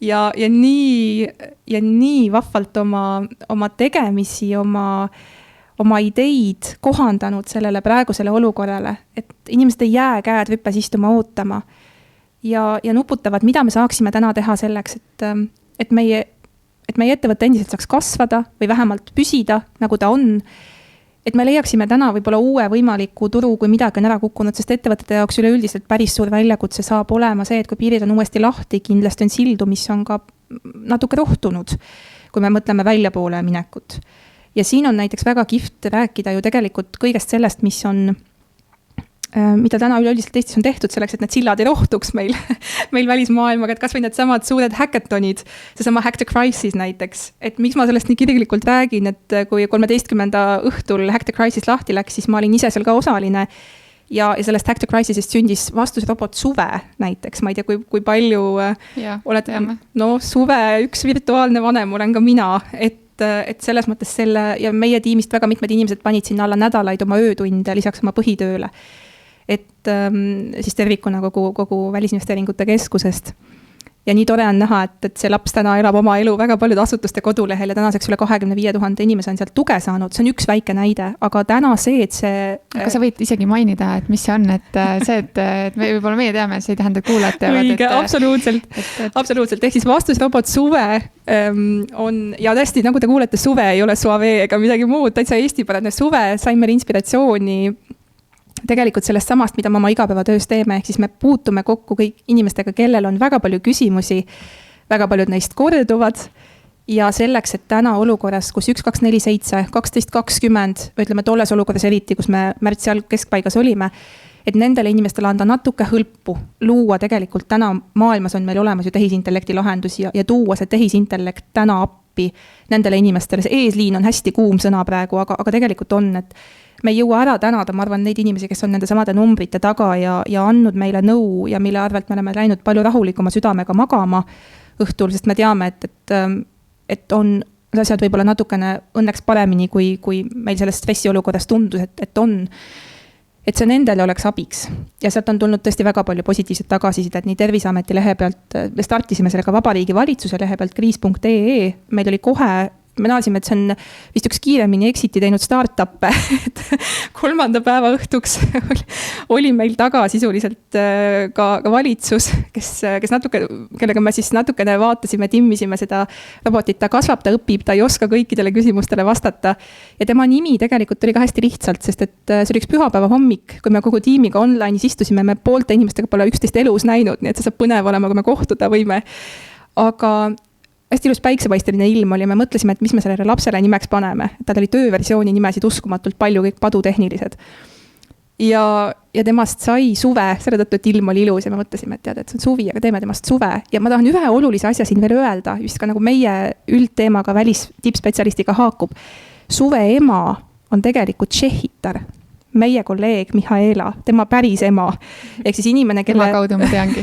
ja nii vahvalt oma tegemisi, oma ideid kohandanud sellele praegusele olukorrale, et inimesed ei jää käed rüppes istuma ootama ja nuputavad, mida me saaksime täna teha selleks, et meie ettevõte endiselt saaks kasvada või vähemalt püsida, nagu ta on. Et me leiaksime täna võib-olla uue võimaliku turu, kui midagi on ära kukkunud, sest ettevõtete jaoks üleüldiselt päris suur väljakutse saab olema see, et kui piirid on uuesti lahti, kindlasti on sildu, mis on ka natuke rohtunud, kui me mõtleme väljapoole minekut. Ja siin on näiteks väga kihvt rääkida ju tegelikult kõigest sellest, mida täna üleüldiselt Eestis on tehtud selleks, et need sillad ei rohtuks meil välismaailmaga, et kas või need samad suured hackathonid, seesama Hack the Crisis näiteks, et miks ma sellest nii kirglikult räägin, et kui 13. õhtul Hack the Crisis lahti läks, siis ma olin ise seal ka osaline ja sellest Hack the Crisisest sündis vastusrobot Suve näiteks, ma ei tea, kui palju oled, Suve üks virtuaalne vanem olen ka mina, et selles mõttes ja meie tiimist väga mitmed inimesed panid sinna alla nädalaid oma öötunde lisaks oma põhitööle. Et siis tervikuna kogu välisinvesteeringute keskusest. ja nii tore on näha, et see laps täna elab oma elu väga paljude asutuste kodulehel ja tänaseks üle 25 000 inimese on sealt tuge saanud, see on üks väike näide, aga täna see, et see... Aga sa võid isegi mainida, et mis see on, et see, et võib-olla meie teame, see ei tähenda, et kuulajad teavad. Õige, absoluutselt, ehk siis vastusrobot Suve on, ja tõesti, nagu te kuulete, Suve ei ole suave ega midagi muud, täitsa eestipärane Suve, sain meil inspiratsiooni tegelikult sellest samast, mida me oma igapäevatöös teeme, ehk siis me puutume kokku kõik inimestega, kellel on väga palju küsimusi, väga paljud neist korduvad ja selleks, et täna olukorras, kus 1247, 1220, ütleme tolles olukorras eriti, kus me märtsi keskpaigas olime, et nendele inimestele anda natuke hõlpu, luua tegelikult täna maailmas on meil olemas ju tehisintellekti lahendusi ja tuua see tehisintellekt täna appi nendele inimestele. See eesliin on hästi kuum sõna praegu, aga tegelikult on, et me ei jõua ära tänada, ma arvan, neid inimesi, kes on nende samade numbrite taga ja andnud meile nõu ja mille arvelt me oleme läinud palju rahulikuma südamega magama õhtul, sest me teame, et on asjad võib-olla natukene õnneks paremini, kui meil selles stressiolukorras tundus, et on. Et see nendele oleks abiks. Ja sealt on tulnud tõesti väga palju positiivset tagasisidet nii Terviseameti lehe pealt, me startisime sellega Vabariigi Valitsuse lehe pealt kriis.ee, meil oli kohe, me naasime, et see on vist üks kiiremini exiti teinud startup'e, et 3. päeva õhtuks oli meil taga sisuliselt ka valitsus, kes natuke, kellega me siis natukene vaatasime, timmisime seda robotit, ta kasvab, ta õpib, ta ei oska kõikidele küsimustele vastata. Ja tema nimi tegelikult tuli ka hästi lihtsalt, sest et see oli üks pühapäeva hommik, kui me kogu tiimiga online'is istusime, me poolte inimestega pole üksteist elus näinud, nii et see saab põnev olema, kui me kohtuda võime. Aga hästi ilus päiksepaisteline ilm oli ja me mõtlesime, et mis me sellele lapsele nimeks paneme. Tal oli tööversiooni nimesid uskumatult palju, kõik padutehnilised. Ja temast sai Suve, selle tõttu, et ilm oli ilus ja me mõtlesime, et tead, et see on suvi, aga teeme temast Suve. Ja ma tahan ühe olulise asja siin veel öelda, just ka nagu meie üldteemaga välistippspetsialistiga haakub. Suve ema on tegelikult tšehhitar. Meie kolleeg Mihaela, tema päris ema. Ehk siis inimene, kelle... Tema kaudu ma teangi.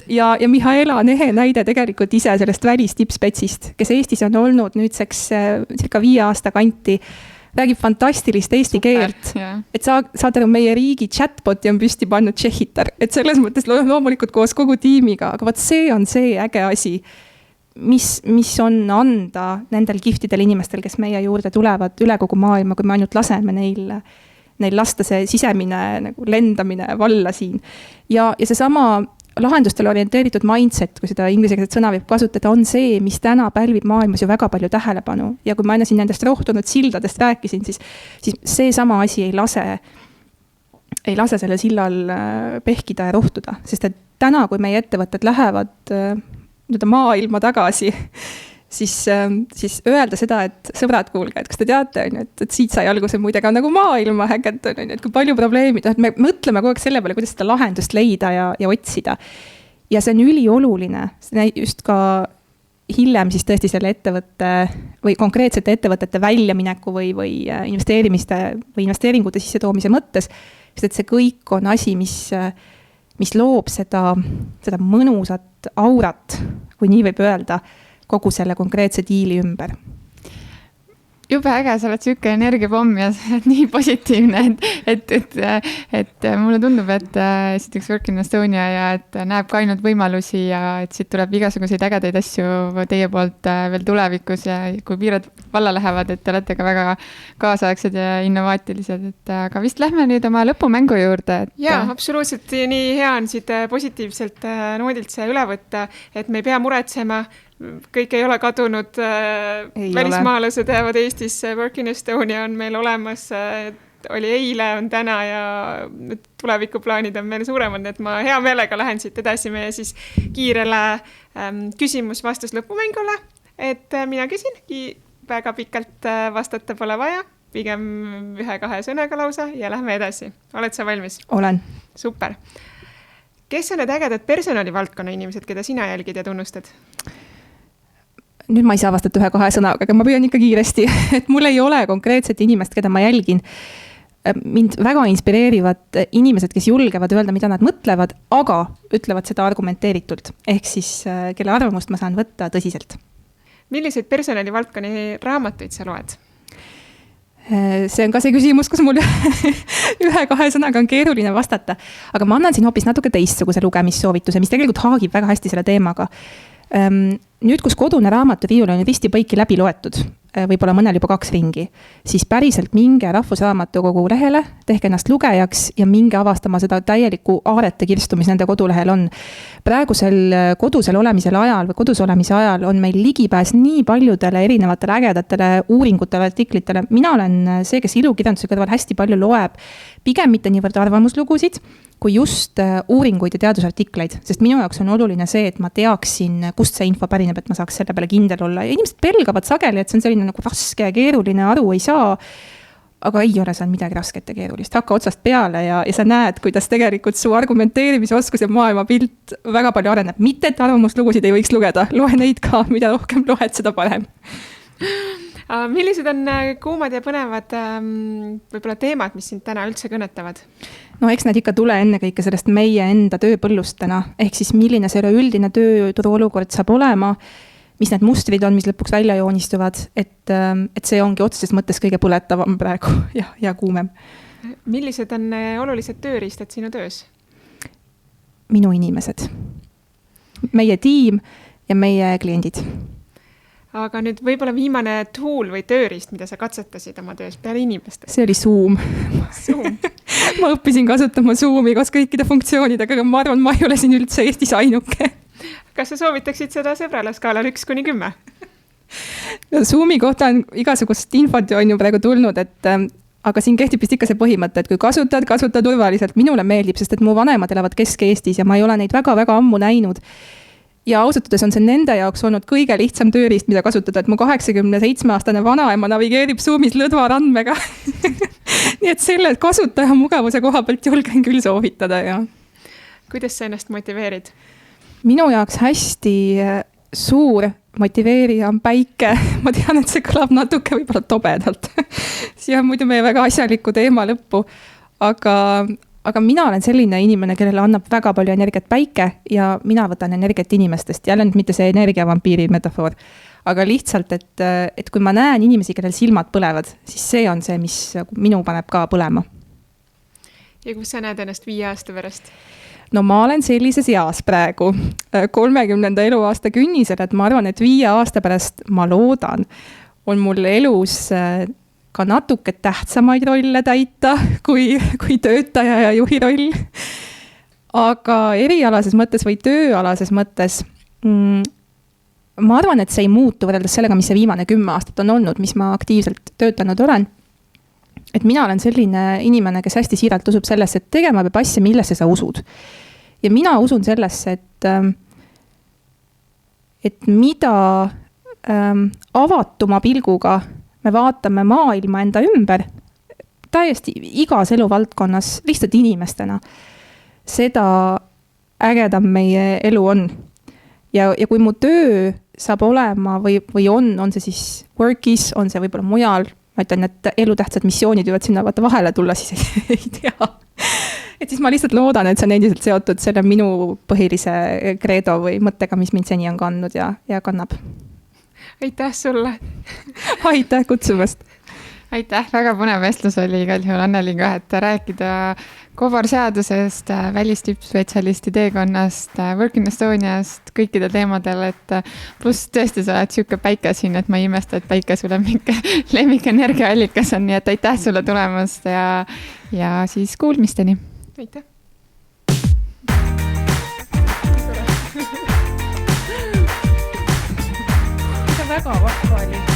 ja Mihaela on ehe näide tegelikult ise sellest välistippspetsist, kes Eestis on olnud nüüdseks circa 5 aasta kanti, räägib fantastilist eesti keelt. Et saate meie riigi chatboti on püsti pannud tšehhitar. Et selles mõttes loomulikult koos kogu tiimiga, aga vaat see on see äge asi, mis on anda nendel kihtidel inimestel, kes meie juurde tulevad üle kogu maailma, kui me ainult laseme neil lasta see sisemine nagu lendamine valla siin. Ja see sama lahendustele orienteeritud mindset, kui seda inglisekeelset sõna võib kasutada, on see, mis täna pälvib maailmas ju väga palju tähelepanu. Ja kui ma enne siin nendest rohtunud sildadest rääkisin, siis see sama asi ei lase selle sillal pehkida ja rohtuda. Sest et täna, kui meie ettevõtted lähevad maailma tagasi, siis öelda seda, et sõbrad, kuulge, et kas te teate, et siit sai alguse muide ka nagu maailma häkket, et kui palju probleemid, et me mõtleme kogu aeg selle peale, kuidas seda lahendust leida ja otsida. Ja see on ülioluline, just ka hiljem siis tõesti selle ettevõtte või konkreetsete ettevõtete väljamineku või investeeringute sisse toomise mõttes, sest et see kõik on asi, mis loob seda mõnusat aurat, kui nii võib öelda, kogu selle konkreetse diili ümber. Jube äge, sa oled siuke energiapomm ja sa oled nii positiivne, et mulle tundub, et siit üks Work in Estonia ja et näeb ka ainult võimalusi ja et siit tuleb igasuguseid ägedaid asju teie poolt veel tulevikus ja kui piirad valla lähevad, et te olete ka väga kaasaegsed ja innovaatilised, aga vist lähme nüüd oma lõpumängu juurde. Jaa, absoluutselt nii hea on siit positiivselt noodilt see üle võtta, et me ei pea muretsema, kõik ei ole kadunud, välismaalased jäävad Eestisse, Work in Estonia on meil olemas, oli eile, on täna ja tulevikuplaanid on meil suuremad, et ma hea meelega lähen siit edasi meie siis kiirele küsimus-vastus lõpumängule, et mina küsin, väga pikalt vastata pole vaja, pigem 1-2 sõnaga lausa ja lähme edasi. Oled sa valmis? Olen. Super. Kes on need ägedad personalivaldkonna inimesed, keda sina jälgid ja tunnustad? Nüüd ma ei saa vastata 1-2 sõnaga, aga ma püüan ikka kiiresti, et mul ei ole konkreetset inimest, keda ma jälgin. Mind väga inspireerivad inimesed, kes julgevad öelda, mida nad mõtlevad, aga ütlevad seda argumenteeritult. Ehk siis, kelle arvamust ma saan võtta tõsiselt. Milliseid personalivaldkonna raamatuid sa loed? See on ka see küsimus, kus mul 1-2 sõnaga on keeruline vastata. Aga ma annan siin hoopis natuke teistsuguse lugemissoovituse, mis tegelikult haagib väga hästi selle teemaga. Nüüd, kus kodune raamatuviiul on risti-põiki läbi loetud, võib-olla mõnel juba 2 ringi, siis päriselt minge Rahvusraamatukogu lehele, tehke ennast lugejaks ja minge avastama seda täielikku aarete kirstu, mis nende kodulehel on. Praegusel kodusel olemisel ajal või kodus olemise ajal on meil ligipääs nii paljudele erinevatele ägedatele uuringutele, artiklitele. Mina olen see, kes ilukirjanduse kõrval hästi palju loeb, pigem mitte niivõrd arvamuslugusid, kui just uuringuid ja teadusartikleid, sest minu jaoks on oluline see, et ma teaksin, kust see info pärineb, et ma saaks selle peale kindel olla. Ja inimesed pelgavad sageli, et see on selline nagu raske ja keeruline, aru ei saa, aga ei ole seal midagi rasket ja keerulist. Hakka otsast peale ja sa näed, kuidas tegelikult su argumenteerimise oskus ja maailmapilt väga palju areneb. Mitte, et arvamuslugusid ei võiks lugeda. Loe neid ka, mida rohkem loed, seda parem. Millised on kuumad ja põnevad võib-olla teemad, mis sind täna üldse kõnetavad? No eks need ikka tule ennekõike sellest meie enda tööpõllust täna. Ehk siis milline see üldine tööturu olukord saab olema, mis need mustrid on, mis lõpuks välja joonistuvad, et see ongi otseses mõttes kõige põletavam praegu ja kuumem. Millised on olulised tööriistad sinu töös? Minu inimesed. Meie tiim ja meie kliendid. Aga nüüd võib-olla viimane tool või tööriist, mida sa katsetasid oma töös peale inimestest? See oli Zoom. Ma õppisin kasutama Zoomi koos kõikide funktsioonidega, aga ma arvan, ma ei ole siin üldse Eestis ainuke. Kas sa soovitaksid seda sõbrale skaalal 1-10? No, Zoomi kohta on igasugust infot on ju praegu tulnud, aga siin kehtib vist ikka see põhimõte, et kui kasuta turvaliselt. Minule meeldib, sest et mu vanemad elavad Kesk-Eestis ja ma ei ole neid väga-väga ammu näinud. Ja ausatades on see nende jaoks olnud kõige lihtsam tööriist, mida kasutada, et mu 87-aastane vanaema navigeerib Zoomis lõdvarandmega. Nii et selle kasutaja mugavuse koha pealt julgen küll soovitada. Ja. Kuidas sa ennast motiveerid? Minu jaoks hästi suur motiveerija on päike. Ma tean, et see kõlab natuke võib-olla tobedalt. Siia on muidu meie väga asjaliku teema lõppu, aga mina olen selline inimene, kellele annab väga palju energiat päike ja mina võtan energiat inimestest. Jälle mitte see energiavampiiri metafoor, aga lihtsalt, et kui ma näen inimesi, kellel silmad põlevad, siis see on see, mis minu paneb ka põlema. Ja kus sa näed ennast 5 aasta pärast? No ma olen sellises eas praegu 30. eluaasta künnisel, et ma arvan, et 5 aasta pärast ma loodan, on mul elus ka natuke tähtsamaid rolle täita kui töötaja ja juhi roll. Aga erialases mõttes või tööalases mõttes ma arvan, et see ei muutu võrreldes sellega, mis see viimane 10 aastat on olnud, mis ma aktiivselt töötanud olen. Et mina olen selline inimene, kes hästi siiralt usub sellesse, et tegema peab asja, millesse sa usud. Ja mina usun sellesse, et mida avatuma pilguga me vaatame maailma enda ümber, täiesti igas eluvaldkonnas, lihtsalt inimestena. Seda ägedam meie elu on. Ja kui mu töö saab olema või on see siis work'is, on see võib-olla mujal, ma ütlen, et elutähtsad missioonid võivad sinna vahele tulla, siis ei tea. Et siis ma lihtsalt loodan, et see on endiselt seotud selle minu põhilise kreedo või mõttega, mis mind seni on kandnud ja kannab. Aitäh sulle! Aitäh kutsumast! Aitäh, väga põnev vestlus oli igal juhul Anneliga, et rääkida kobarseadusest, välistippspetsialisti teekonnast, Work in Estoniast, kõikidel teemadel, et pluss tõesti sa oled siuke päike siin, et ma ei imesta, et päike su lemmikenergiaallikas on, nii et aitäh sulle tulemast ja siis kuulmisteni! Aitäh! Väga vahva oli.